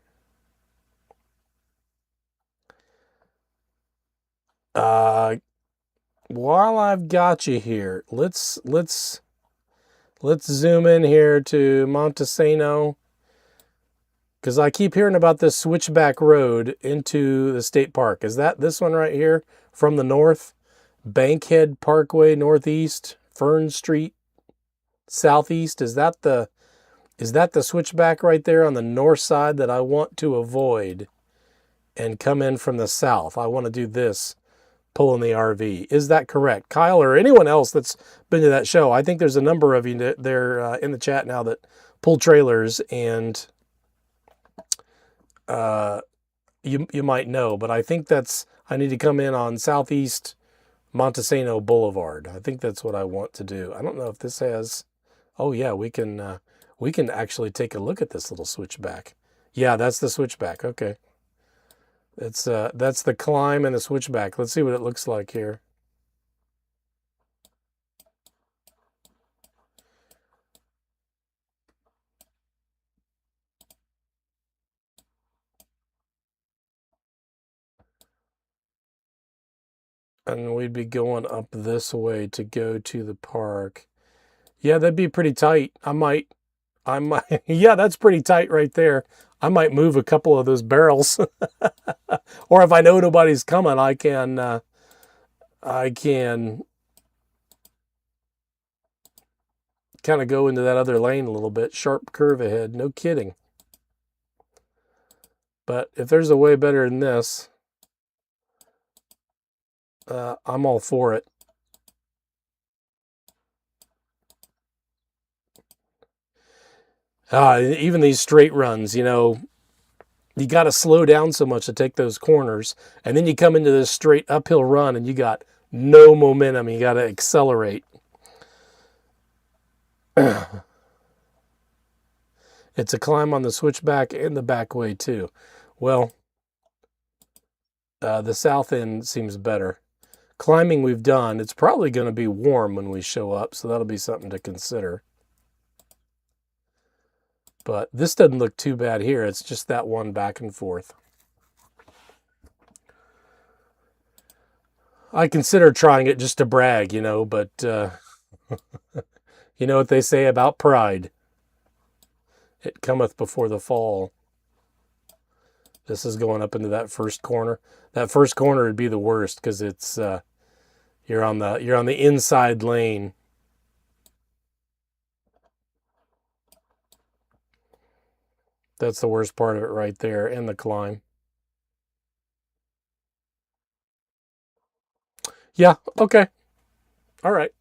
let's zoom in here to Montesano, because I keep hearing about this switchback road into the state park. Is that this one right here from the north? Bankhead Parkway northeast, Fern Street southeast. Is that the switchback right there on the north side that I want to avoid and come in from the south? I want to do this, pulling the RV. Is that correct, Kyle, or anyone else that's been to that show? I think there's a number of you there in the chat now that pull trailers and you might know, but I think I need to come in on Southeast Montesano Boulevard. I think that's what I want to do. I don't know if this has, oh yeah, we can actually take a look at this little switchback. Yeah, that's the switchback. Okay. That's the climb and the switchback. Let's see what it looks like here. And we'd be going up this way to go to the park. Yeah, that'd be pretty tight. I might, yeah, that's pretty tight right there. I might move a couple of those barrels. Or if I know nobody's coming, I can kind of go into that other lane a little bit. Sharp curve ahead, no kidding. But if there's a way better than this, I'm all for it. Even these straight runs, you know, you got to slow down so much to take those corners. And then you come into this straight uphill run and you got no momentum. You got to accelerate. It's a climb on the switchback and the back way too. Well, the south end seems better. Climbing we've done. It's probably going to be warm when we show up, so that'll be something to consider. But this doesn't look too bad here. It's just that one back and forth. I consider trying it just to brag, you know, but you know what they say about pride. It cometh before the fall. This is going up into that first corner. That first corner would be the worst because it's you're on the inside lane. That's the worst part of it right there, and the climb. Yeah, okay. All right.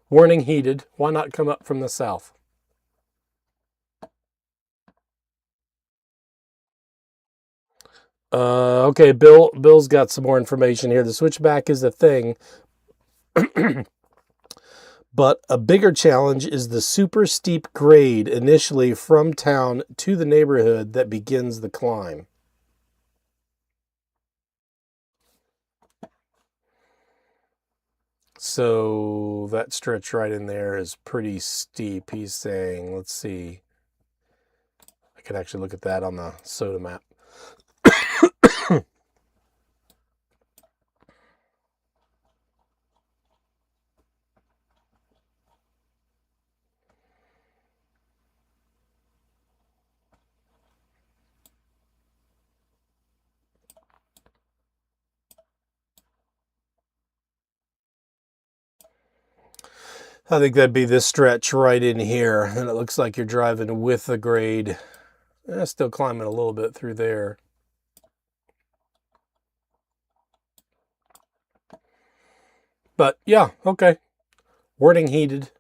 Warning heeded. Why not come up from the south? Okay, Bill's got some more information here. The switchback is a thing, but a bigger challenge is the super steep grade initially from town to the neighborhood that begins the climb. So that stretch right in there is pretty steep. He's saying, let's see. I could actually look at that on the SOTA map. I think that'd be this stretch right in here. And it looks like you're driving with the grade. Still climbing a little bit through there. But yeah, okay. Wording heeded.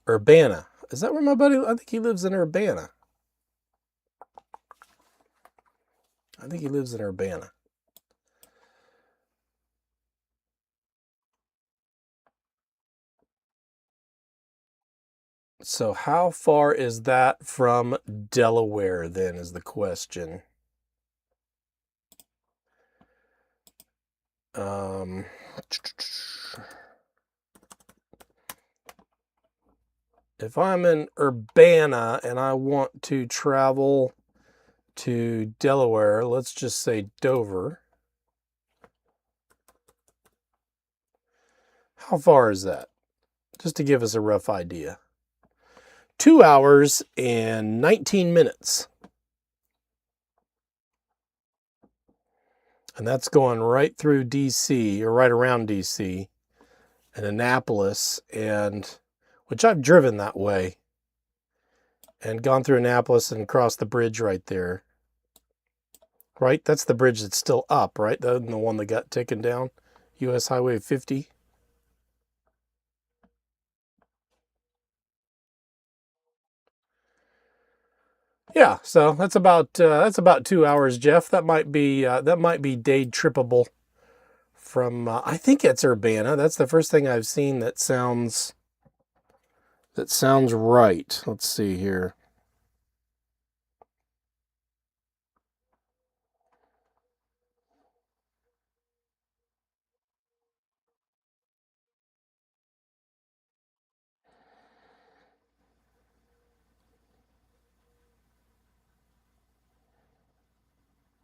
Urbana. Is that where my buddy, I think he lives in Urbana. I think he lives in Urbana. So how far is that from Delaware then is the question. If I'm in Urbana and I want to travel to Delaware, let's just say Dover. How far is that? Just to give us a rough idea. 2 hours and 19 minutes. And that's going right through DC, or right around DC, and Annapolis, and which I've driven that way and gone through Annapolis and across the bridge right there. right? That's the bridge that's still up, right? The one that got taken down, U.S. Highway 50. Yeah, so that's about 2 hours, Jeff. That might be day trippable from. I think it's Urbana. That's the first thing I've seen that sounds right. Let's see here.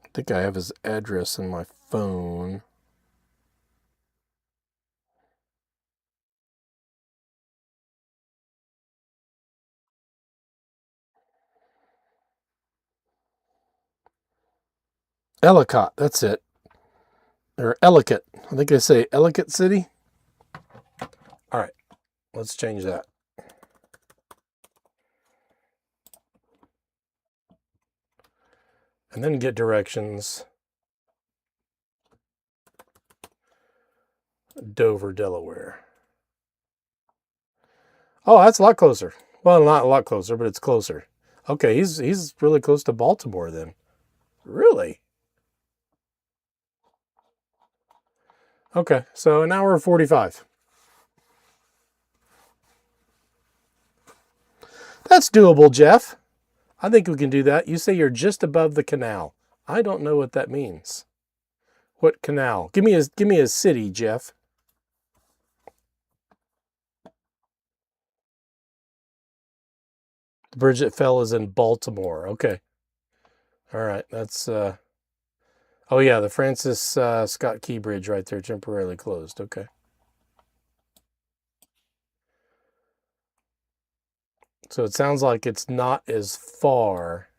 I think I have his address in my phone. Ellicott, that's it. Or Ellicott. I think they say Ellicott City. All right, let's change that. And then get directions. Dover, Delaware. Oh, that's a lot closer. Well, not a lot closer, but it's closer. Okay, he's really close to Baltimore then. Really? Okay, so an hour 45. That's doable, Jeff. I think we can do that. You say you're just above the canal. I don't know what that means. What canal? Give me a city, Jeff. The bridge that fell is in Baltimore. Okay. All right. That's oh yeah, the Francis Scott Key Bridge right there, temporarily closed. Okay. So it sounds like it's not as far.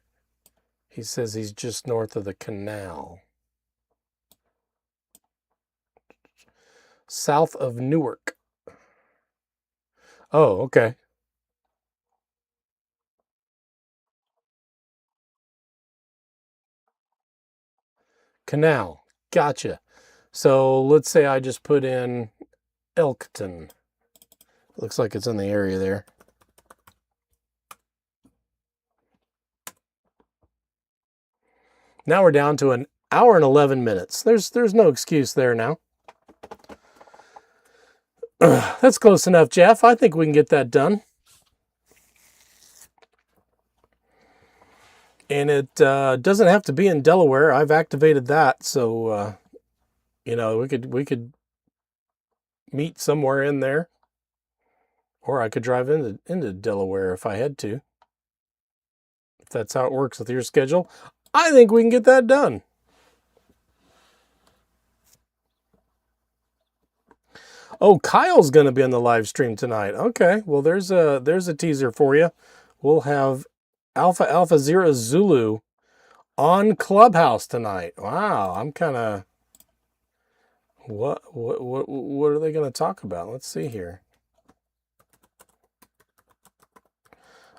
He says he's just north of the canal. South of Newark. Oh, okay. Canal. Gotcha. So let's say I just put in Elkton. Looks like it's in the area there. Now we're down to an hour and 11 minutes. There's no excuse there now. That's close enough, Jeff. I think we can get that done. And it doesn't have to be in Delaware. I've activated that, so you know, we could meet somewhere in there, or I could drive into Delaware if I had to. If that's how it works with your schedule, I think we can get that done. Oh, Kyle's going to be on the live stream tonight. Okay, well there's a teaser for you. We'll have Alpha Alpha Zero Zulu on Clubhouse tonight. Wow, I'm kind of what are they going to talk about? Let's see here.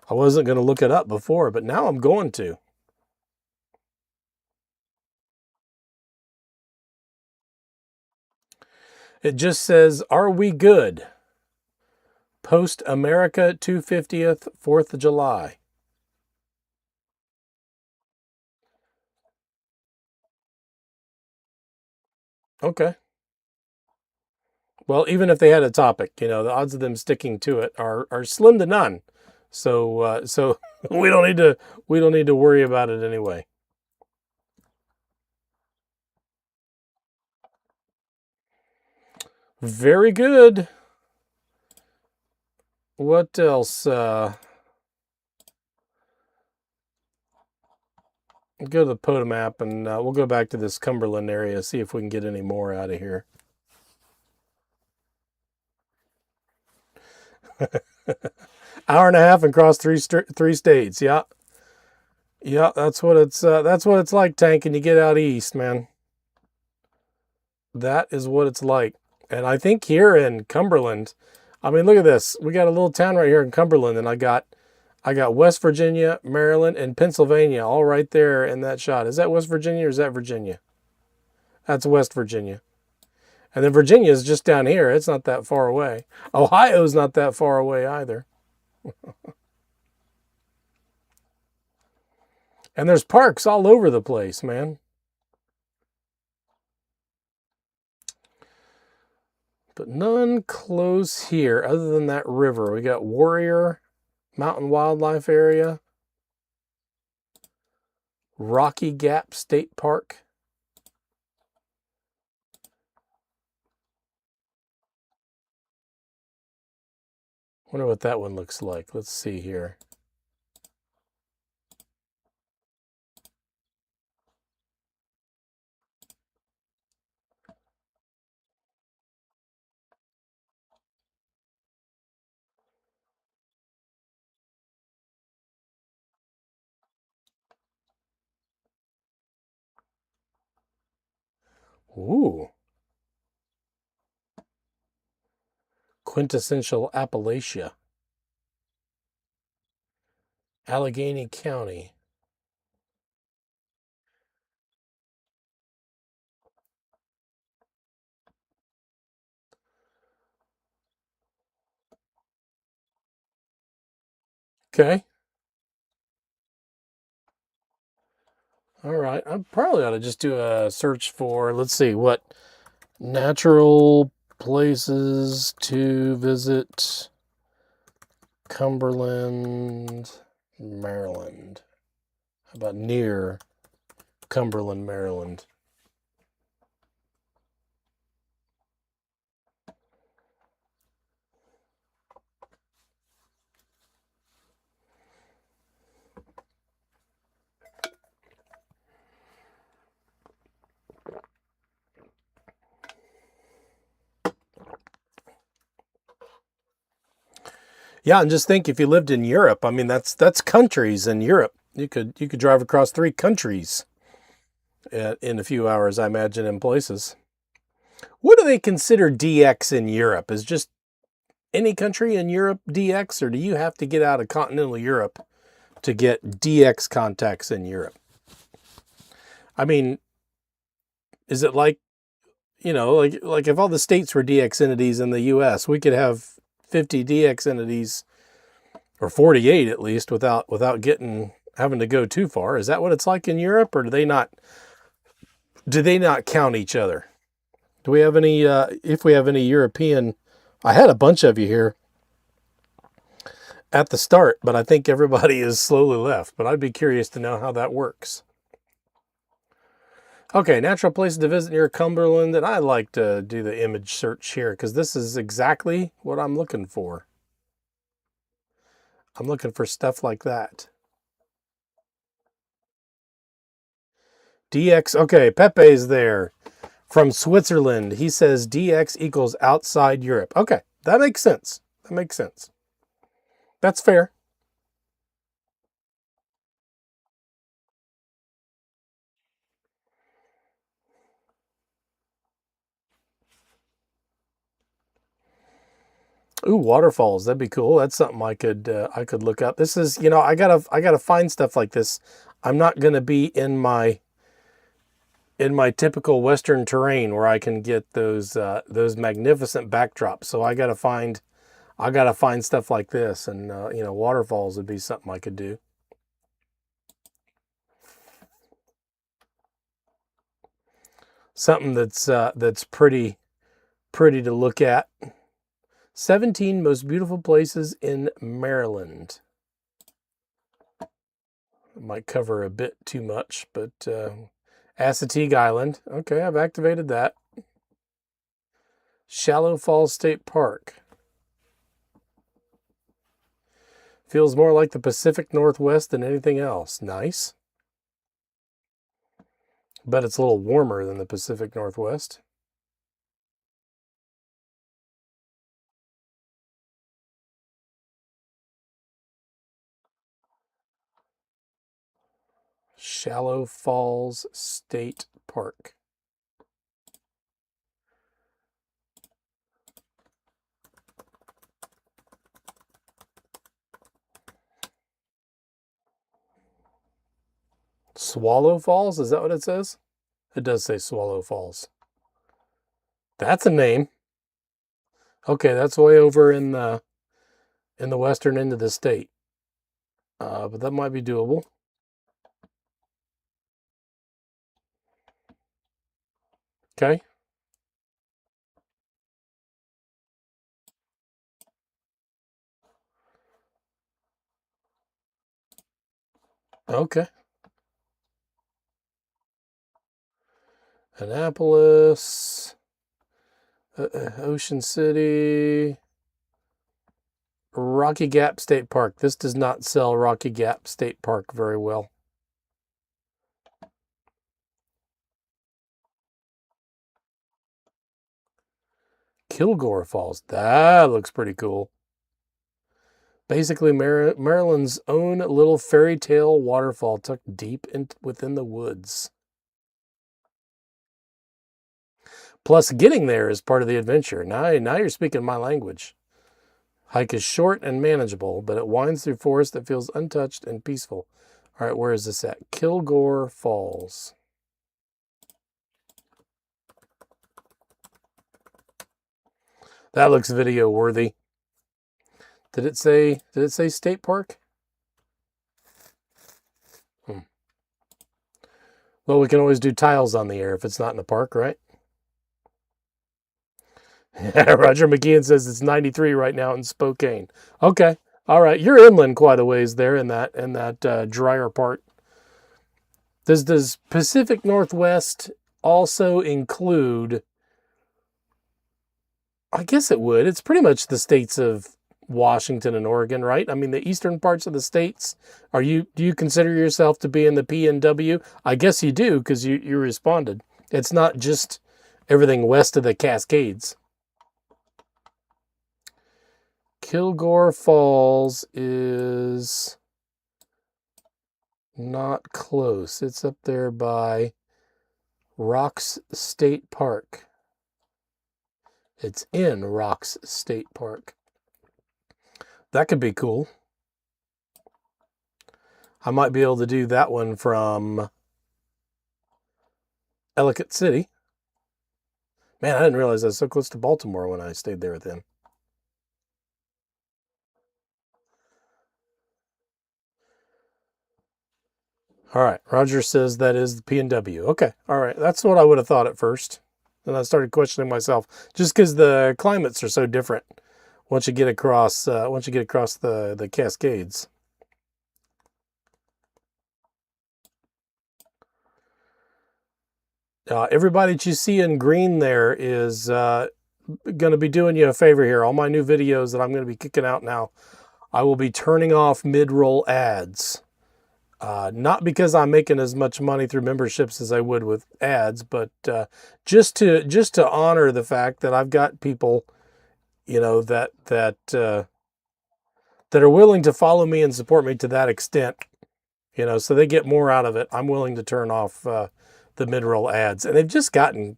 I wasn't going to look it up before, but now I'm going to. It just says, "Are we good?" Post America 250th 4th of July. Okay. Well, even if they had a topic, you know, the odds of them sticking to it are slim to none. So so we don't need to worry about it anyway. Very good. What else? Go to the POTA map, and we'll go back to this Cumberland area, see if we can get any more out of here. Hour and a half and cross three states. Yeah, yeah, that's what it's like, Tank. And you get out east, man. That is what it's like. And I think here in Cumberland, I mean, look at this. We got a little town right here in Cumberland, and I got I got West Virginia, Maryland, and Pennsylvania all right there in that shot. Is that West Virginia or is that Virginia? That's West Virginia. And then Virginia is just down here. It's not that far away. Ohio's not that far away either. And there's parks all over the place, man. But none close here other than that river. We got Warrior Mountain Wildlife Area, Rocky Gap State Park. Wonder what that one looks like. Let's see here. Ooh. Quintessential Appalachia. Allegheny County. Okay. All right. I probably ought to just do a search for, let's see, what natural places to visit. Cumberland, Maryland. How about near Cumberland, Maryland? Yeah, and just think if you lived in Europe, I mean that's countries in Europe. You could drive across 3 countries in a few hours, I imagine, in places. What do they consider DX in Europe? Is just any country in Europe DX, or do you have to get out of continental Europe to get DX contacts in Europe? I mean, is it like, like if all the states were DX entities in the US, we could have 50 DX entities, or 48 at least, without having to go too far. Is that what it's like in Europe, or do they not count each other? Do we have any, if we have any European, I had a bunch of you here at the start, but I think everybody is slowly left, but I'd be curious to know how that works. Okay, natural places to visit near Cumberland, and I like to do the image search here because this is exactly what I'm looking for. I'm looking for stuff like that. DX, okay, Pepe's there from Switzerland. He says DX equals outside Europe. Okay, that makes sense. That makes sense. That's fair. Ooh, waterfalls. That'd be cool. That's something I could look up. This is, I gotta find stuff like this. I'm not gonna be in my typical Western terrain where I can get those magnificent backdrops. So I gotta find stuff like this, and waterfalls would be something I could do. Something that's pretty to look at. 17 most beautiful places in Maryland. Might cover a bit too much, but Assateague Island. Okay, I've activated that. Shallow Falls State Park. Feels more like the Pacific Northwest than anything else. Nice. But it's a little warmer than the Pacific Northwest. Shallow Falls State Park. Swallow Falls? Is that what it says? It does say Swallow Falls. That's a name. Okay, that's way over in the western end of the state. But that might be doable. Okay. Okay. Annapolis, Ocean City, Rocky Gap State Park. This does not sell Rocky Gap State Park very well. Kilgore Falls. That looks pretty cool. Basically, Maryland's own little fairy tale waterfall tucked deep within the woods. Plus, getting there is part of the adventure. Now you're speaking my language. Hike is short and manageable, but it winds through forest that feels untouched and peaceful. All right, where is this at? Kilgore Falls. That looks video worthy. Did it say state park? Well, we can always do tiles on the air if it's not in the park, right? Roger McKeon says it's 93 right now in Spokane. Okay. All right. You're inland quite a ways there in that drier part. Does Pacific Northwest also include, I guess it would. It's pretty much the states of Washington and Oregon, right? I mean, the eastern parts of the states. Do you consider yourself to be in the PNW? I guess you do, because you responded. It's not just everything west of the Cascades. Kilgore Falls is not close. It's up there by Rocks State Park. It's in Rocks State Park. That could be cool. I might be able to do that one from Ellicott City. Man, I didn't realize I was so close to Baltimore when I stayed there with him. All right, Roger says that is the PNW. Okay, all right, that's what I would have thought at first. Then I started questioning myself, just because the climates are so different once you get across the Cascades. Everybody that you see in green there is going to be doing you a favor here. All my new videos that I'm going to be kicking out now, I will be turning off mid-roll ads. Not because I'm making as much money through memberships as I would with ads, but just to honor the fact that I've got people, that are willing to follow me and support me to that extent, so they get more out of it. I'm willing to turn off the mid-roll ads, and they've just gotten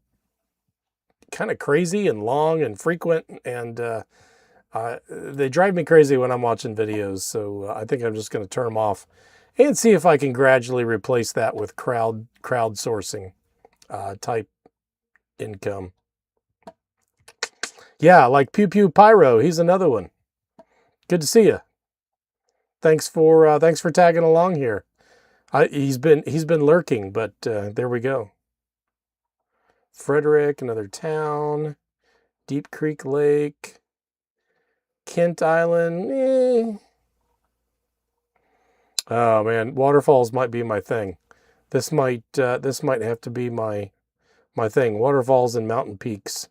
kind of crazy and long and frequent, and they drive me crazy when I'm watching videos. So I think I'm just going to turn them off and see if I can gradually replace that with crowdsourcing type income. Yeah, like Pew Pew Pyro. He's another one. Good to see you. Thanks for tagging along here. He's been lurking, but there we go. Frederick, another town. Deep Creek Lake. Kent Island. Oh man, waterfalls might be my thing. This might have to be my thing. Waterfalls and mountain peaks.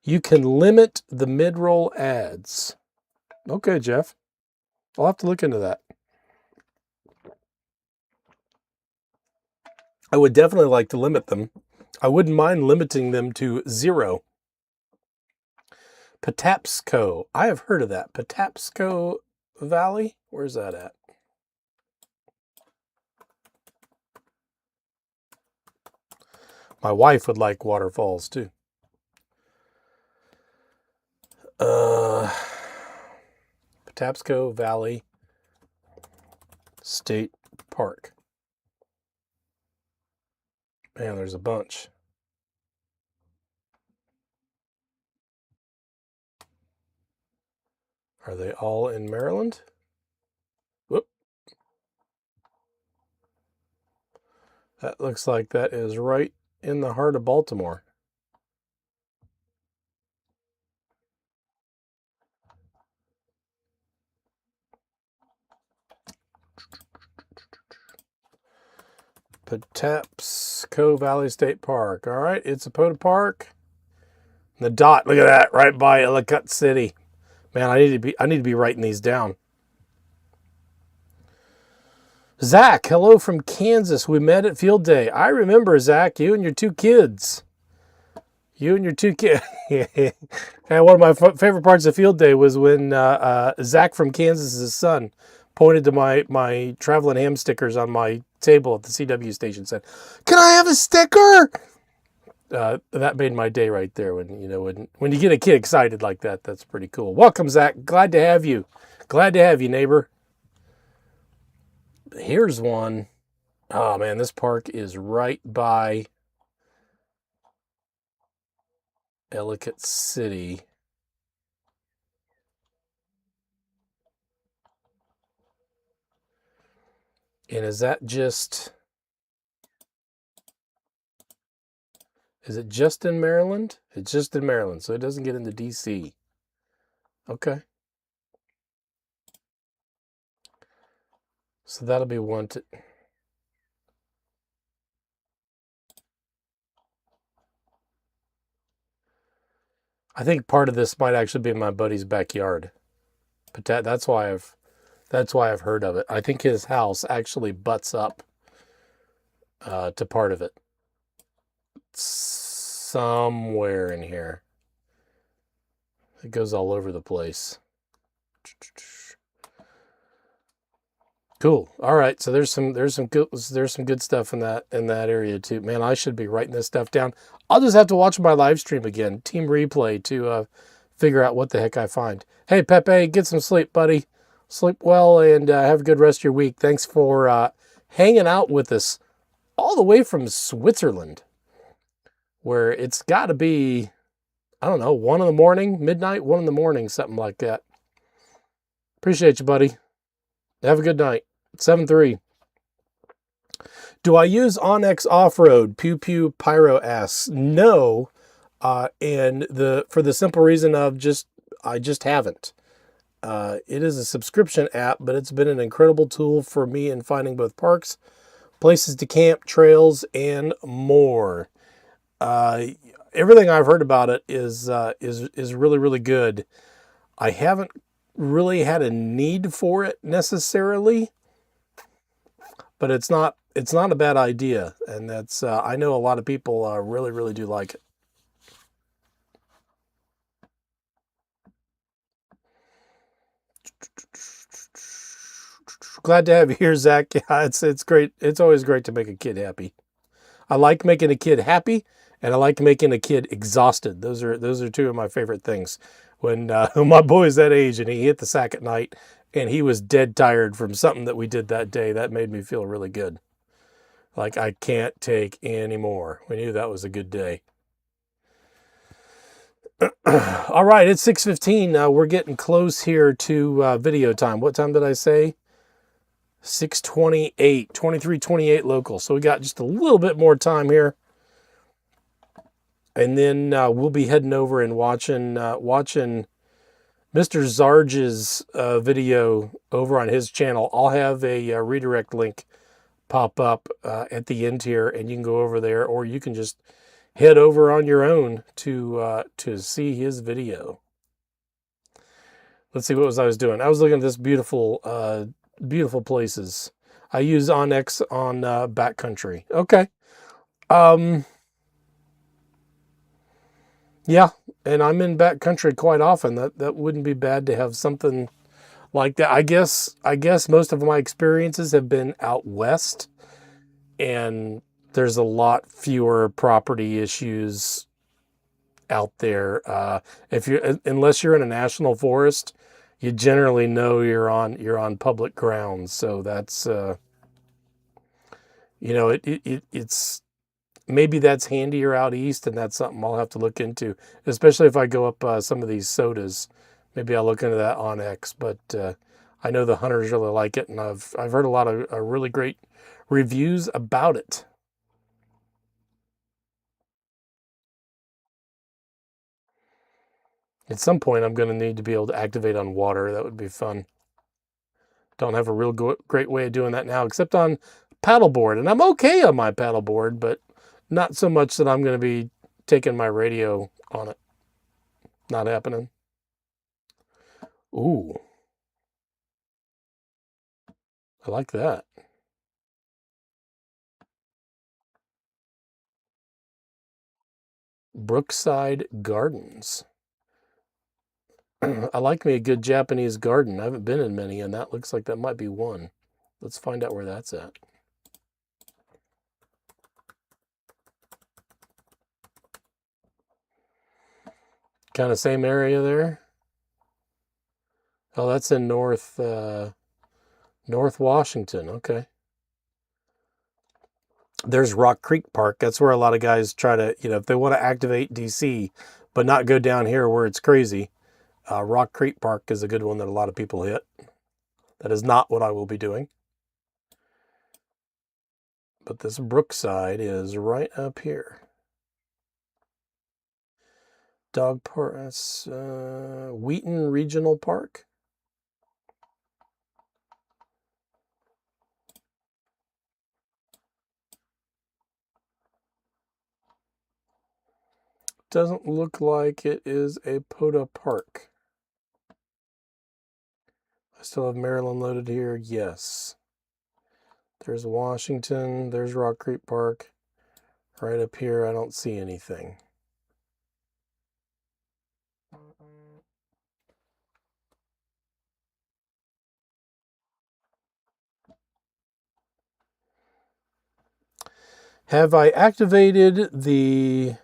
You can limit the mid-roll ads. Okay, Jeff. I'll have to look into that. I would definitely like to limit them. I wouldn't mind limiting them to 0. Patapsco. I have heard of that. Patapsco Valley? Where's that at? My wife would like waterfalls too. Patapsco Valley State Park. Man, there's a bunch. Are they all in Maryland? Whoop. That looks like that is right in the heart of Baltimore. Patapsco Valley State Park. All right, it's a POTA park. The dot, look at that, right by Ellicott City. Man, I need to be writing these down. Zach, hello from Kansas. We met at field day. I remember, Zach, you and your two kids. You and your two kids. And one of my favorite parts of field day was when Zach from Kansas' son pointed to my Travelin Ham stickers on my table at the CW station and said, "Can I have a sticker?" That made my day right there. When you get a kid excited like that, that's pretty cool. Welcome, Zach. Glad to have you. Glad to have you, neighbor. Here's one. Oh man, this park is right by Ellicott City. And is it just in Maryland? It's just in Maryland, so it doesn't get into DC. Okay. So that'll be one to... I think part of this might actually be in my buddy's backyard. But that's why I've heard of it. I think his house actually butts up to part of it. Somewhere in here. It goes all over the place. Cool. All right. So there's some good stuff in that area too. Man, I should be writing this stuff down. I'll just have to watch my live stream again, team replay, to figure out what the heck I find. Hey, Pepe, get some sleep, buddy. Sleep well and have a good rest of your week. Thanks for hanging out with us all the way from Switzerland, where it's got to be, I don't know, 1 in the morning, midnight, 1 in the morning, something like that. Appreciate you, buddy. Have a good night. 7-3. Do I use Onyx Off-Road? Pew Pew Pyro asks. No. And for the simple reason of I just haven't. It is a subscription app, but it's been an incredible tool for me in finding both parks, places to camp, trails, and more. Everything I've heard about it is really, really good. I haven't really had a need for it necessarily, but it's not a bad idea, and that's I know a lot of people really, really do like it. Glad to have you here, Zach. Yeah, it's great. It's always great to make a kid happy. I like making a kid happy, and I like making a kid exhausted. Those are two of my favorite things. When my boy's that age and he hit the sack at night and he was dead tired from something that we did that day, that made me feel really good. Like, I can't take any more. We knew that was a good day. All right, it's 6:15. We're getting close here to video time. What time did I say? 6:28, 23:28 local. So we got just a little bit more time here. And then we'll be heading over and watching Mr. Zarge's video over on his channel. I'll have a redirect link pop up at the end here, and you can go over there, or you can just head over on your own to see his video. Let's see, what I was doing. I was looking at this beautiful places. I use Onyx on backcountry. Okay. Yeah, and I'm in backcountry quite often. That wouldn't be bad to have something like that. I guess most of my experiences have been out west, and there's a lot fewer property issues out there. Unless you're in a national forest, you generally know you're on public grounds. So that's it's maybe that's handier out east, and that's something I'll have to look into, especially if I go up some of these SOTAs. Maybe I'll look into that on X, but I know the hunters really like it, and I've heard a lot of really great reviews about it. At some point, I'm going to need to be able to activate on water. That would be fun. Don't have a real great way of doing that now, except on paddleboard. And I'm okay on my paddleboard, but not so much that I'm going to be taking my radio on it. Not happening. Ooh. I like that. Brookside Gardens. I like me a good Japanese garden. I haven't been in many, and that looks like that might be one. Let's find out where that's at. Kind of same area there. Oh, that's in North Washington. Okay. There's Rock Creek Park. That's where a lot of guys try to, if they want to activate DC, but not go down here where it's crazy. Rock Creek Park is a good one that a lot of people hit. That is not what I will be doing. But this Brookside is right up here. Dog Park, that's Wheaton Regional Park. Doesn't look like it is a POTA park. I still have Maryland loaded here. Yes. There's Washington. There's Rock Creek Park. Right up here, I don't see anything. Have I activated the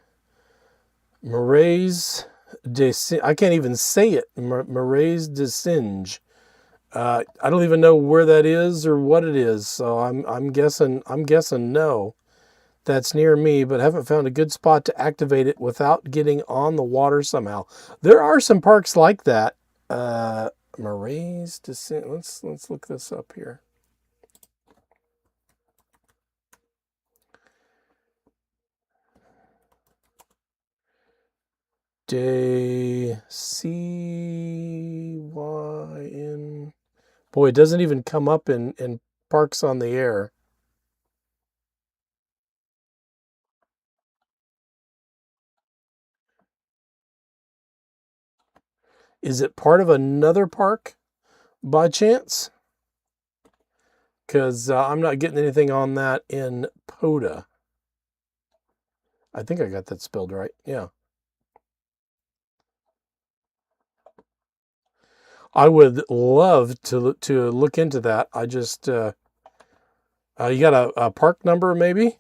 Marais de Singe? I can't even say it. Marais de Singe. I don't even know where that is or what it is, so I'm guessing no. That's near me, but haven't found a good spot to activate it without getting on the water somehow. There are some parks like that. Marais de Singe. Let's look this up here. D-C-Y-N. Boy, it doesn't even come up in Parks on the Air. Is it part of another park by chance? Because I'm not getting anything on that in POTA. I think I got that spelled right. Yeah. I would love to look into that. I just, you got a park number maybe?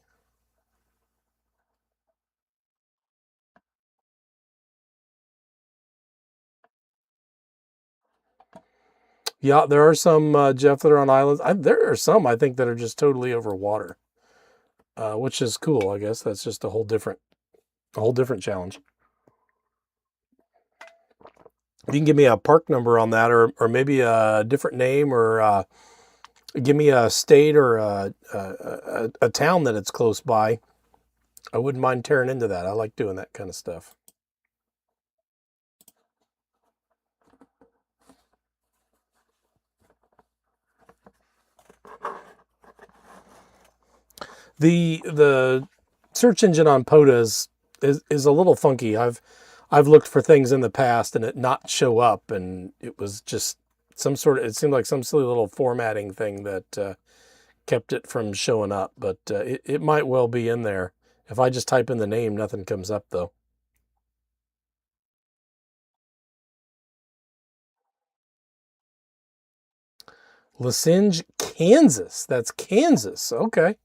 Yeah, there are some, Jeff, that are on islands. There are some, I think, that are just totally over water, which is cool. I guess that's just a whole different challenge. If you can give me a park number on that, or maybe a different name, or give me a state or a town that it's close by, I wouldn't mind tearing into that. I like doing that kind of stuff. The search engine on POTA is a little funky. I've looked for things in the past and it not show up, and it was just it seemed like some silly little formatting thing that kept it from showing up, but it might well be in there. If I just type in the name, nothing comes up though. Lasinge, Kansas. That's Kansas. Okay.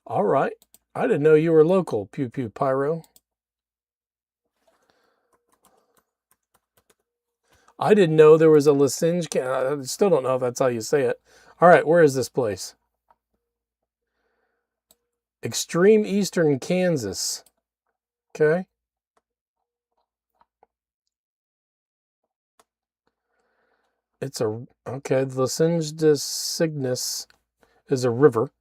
All right. I didn't know you were local, Pew Pew Pyro. I didn't know there was a Lasinge. I still don't know if that's how you say it. All right, where is this place? extreme eastern Kansas. Okay. It's a, okay, the Lasinge de Cygnus is a river.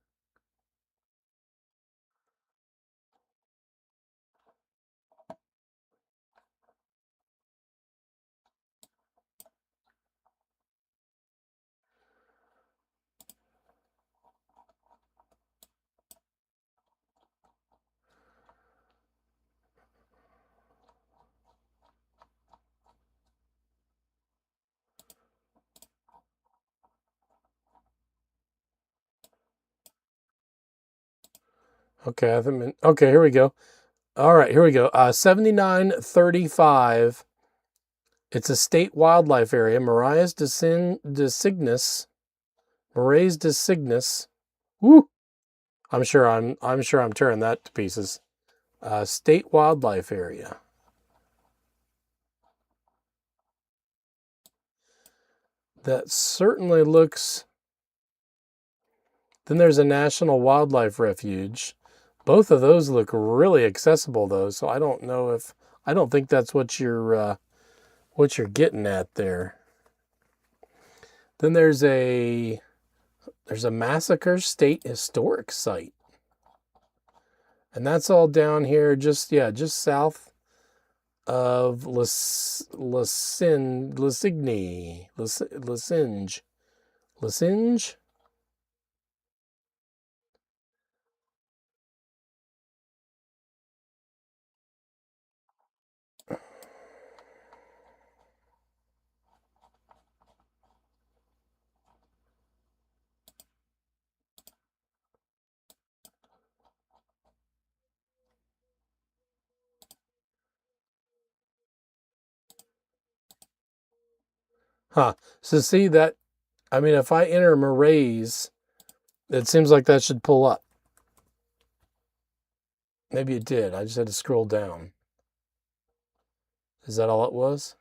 Okay, okay, here we go. All right, here we go. 7935. It's a state wildlife area. Marais de Cygnus. Marais de Cygnus. Woo! I'm sure I'm tearing that to pieces. State wildlife area. That certainly looks. Then there's a national wildlife refuge. Both of those look really accessible though, so I don't know if I don't think that's what you're getting at there. Then there's a massacre state historic site. And that's all down here just south of Lasinge. Huh. So see that, I mean, if I enter Marais, it seems like that should pull up. Maybe it did. I just had to scroll down. Is that all it was?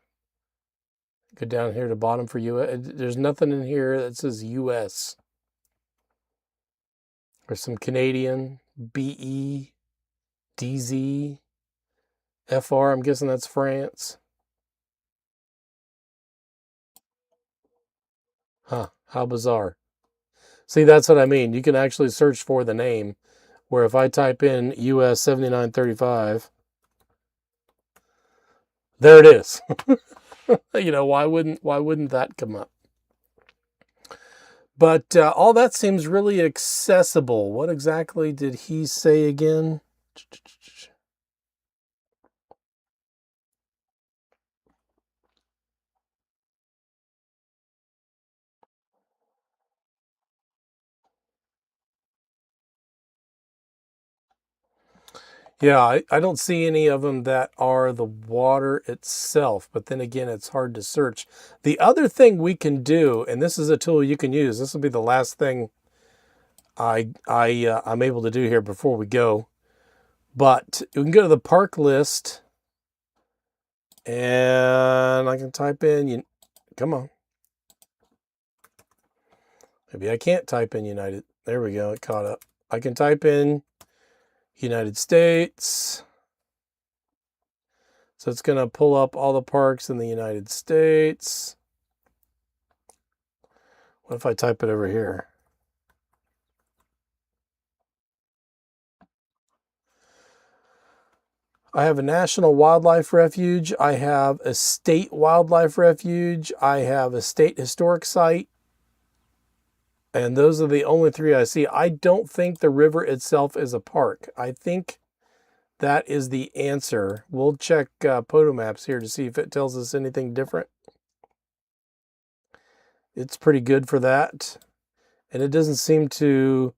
Go down here to bottom for US. There's nothing in here that says US. There's some Canadian, BE, DZ, FR. I'm guessing that's France. Huh. How bizarre. See, that's what I mean. You can actually search for the name, where if I type in US 7935, there it is. You know, why wouldn't that come up? But all that seems really accessible. What exactly did he say again? Yeah, I don't see any of them that are the water itself, but then again, it's hard to search. The other thing we can do, and this is a tool you can use, this will be the last thing I'm able to do here before we go, but you can go to the park list, and I can type in, come on. Maybe I can't type in United. There we go, it caught up. I can type in United States. So it's going to pull up all the parks in the United States. What if I type it over here? I have a national wildlife refuge. I have a state wildlife refuge. I have a state historic site. And those are the only three I see. I don't think the river itself is a park. I think that is the answer. We'll check POTA maps here to see if it tells us anything different. It's pretty good for that. And it doesn't seem to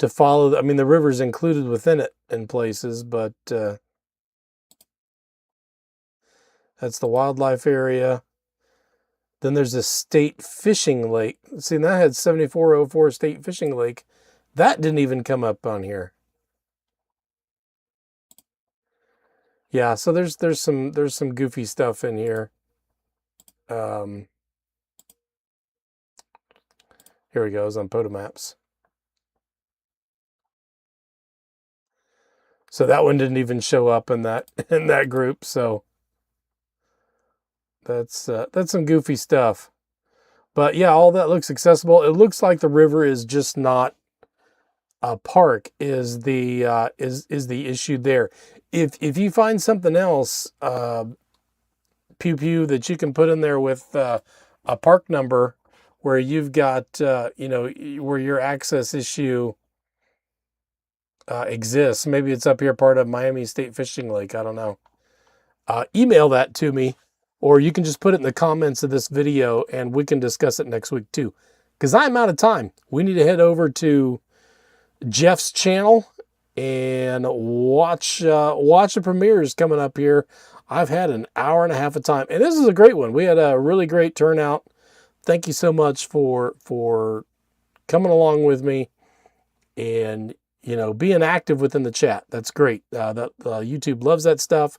follow. I mean, the river's included within it in places, but that's the wildlife area. Then there's a state fishing lake. See, that had 7404 state fishing lake. That didn't even come up on here. Yeah, so there's some goofy stuff in here. Here we go. It's on POTA maps. So that one didn't even show up in that group. So that's some goofy stuff. But yeah, all that looks accessible. It looks like the river is just not a park is the issue there. If you find something else, pew pew, that you can put in there with a park number where you've got where your access issue exists. Maybe it's up here part of Miami State Fishing Lake. I don't know. Email that to me, or you can just put it in the comments of this video and we can discuss it next week too. Because I'm out of time. We need to head over to Jeff's channel and watch the premieres coming up here. I've had an hour and a half of time, and this is a great one. We had a really great turnout. Thank you so much for coming along with me and being active within the chat. That's great. YouTube loves that stuff.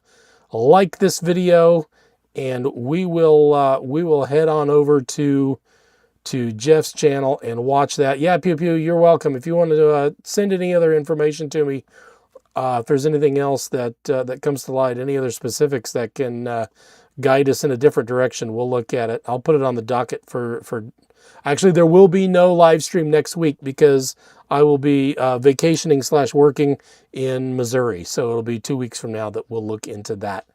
Like this video, and we will head on over to Jeff's channel and watch that. Yeah, Pew Pew, you're welcome. If you want to send any other information to me, if there's anything else that comes to light, any other specifics that can guide us in a different direction, we'll look at it. I'll put it on the docket for actually, there will be no live stream next week because I will be vacationing / working in Missouri. So it'll be 2 weeks from now that we'll look into that.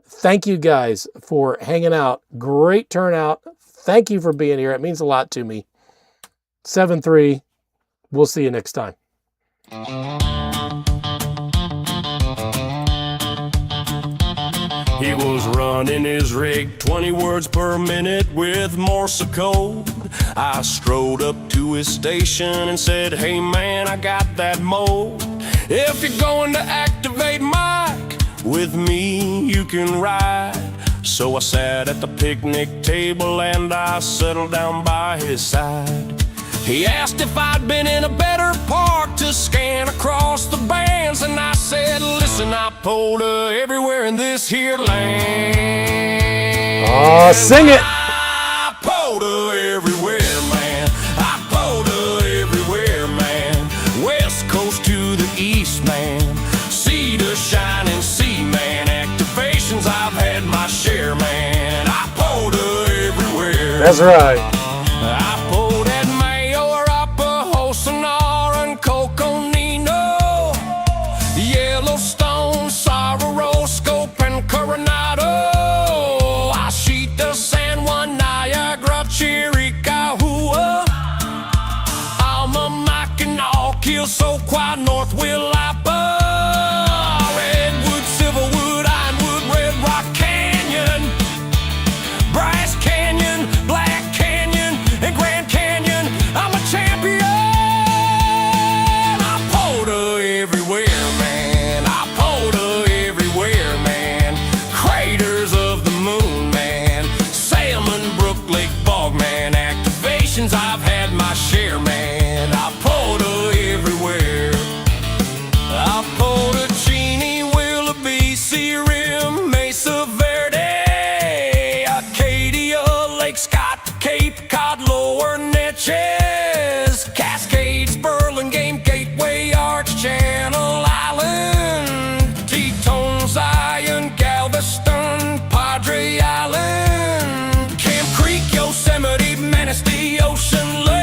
Thank you guys for hanging out. Great turnout. Thank you for being here. It means a lot to me. 7-3. We'll see you next time. He was running his rig 20 words per minute with Morse code. I strode up to his station and said, "Hey man, I got that mode. If you're going to activate Mike, with me you can ride." So I sat at the picnic table and I settled down by his side. He asked if I'd been in a better park to scan across the bands, and I said, "Listen, I POTA everywhere in this here land." Oh, sing it! I POTA everywhere, man. I POTA everywhere, man. West Coast to the east, man. Sea to shining sea, man. Activations, I've had my share, man. I POTA everywhere. That's right. I POTA at Mayo, Arapahoe, Sonora, and Coconino, Yellowstone, Sorrow, Scope, and Coronado, Ashita, San Juan, Niagara, Chiricahua, Alma, Mackinac, Kilsoquoi, North Willapa, Redwood, Silverwood, Ironwood, Red Rock Canyon, Bryce Canyon, Black Canyon, and Grand Canyon. I'm a champion. I POTA everywhere, man. I POTA everywhere, man. Craters of the moon, man. Salmon, Brook Lake, Bog, man. Activations, I've had my share, man. I POTA everywhere. I POTA Cheney, Willoughby, Sea Rim, Mesa Verde, Acadia, Lake Scott, Cape Cod, Lower Neches, Cascades, Burlingame, Gateway, Arch, Channel Island, Teton, Zion, Galveston, Padre Island, Camp Creek, Yosemite, Manistee, Ocean Lake.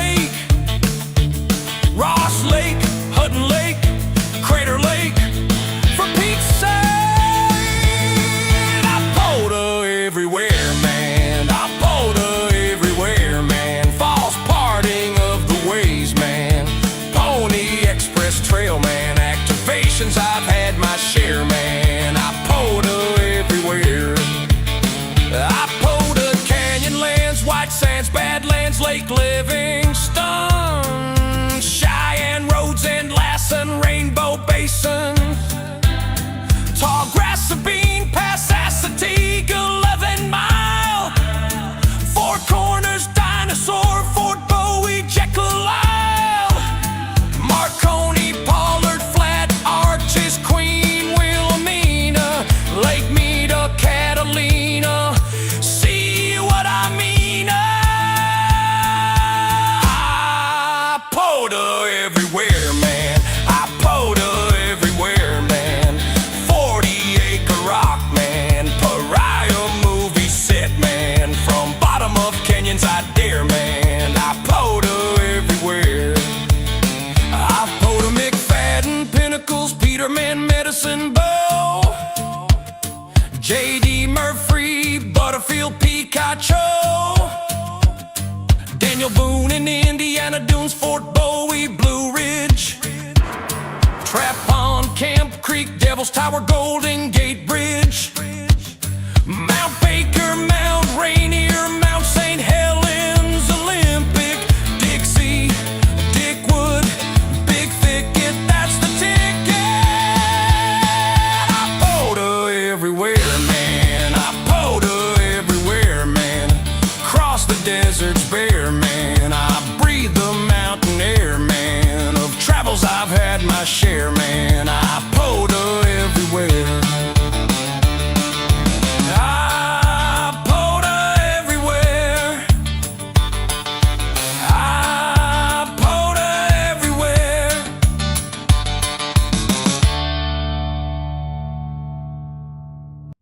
J.D. Murphy, Butterfield, Picacho, Daniel Boone in Indiana Dunes, Fort Bowie, Blue Ridge, Trap Pond, Camp Creek, Devil's Tower, Golden Gate Bridge,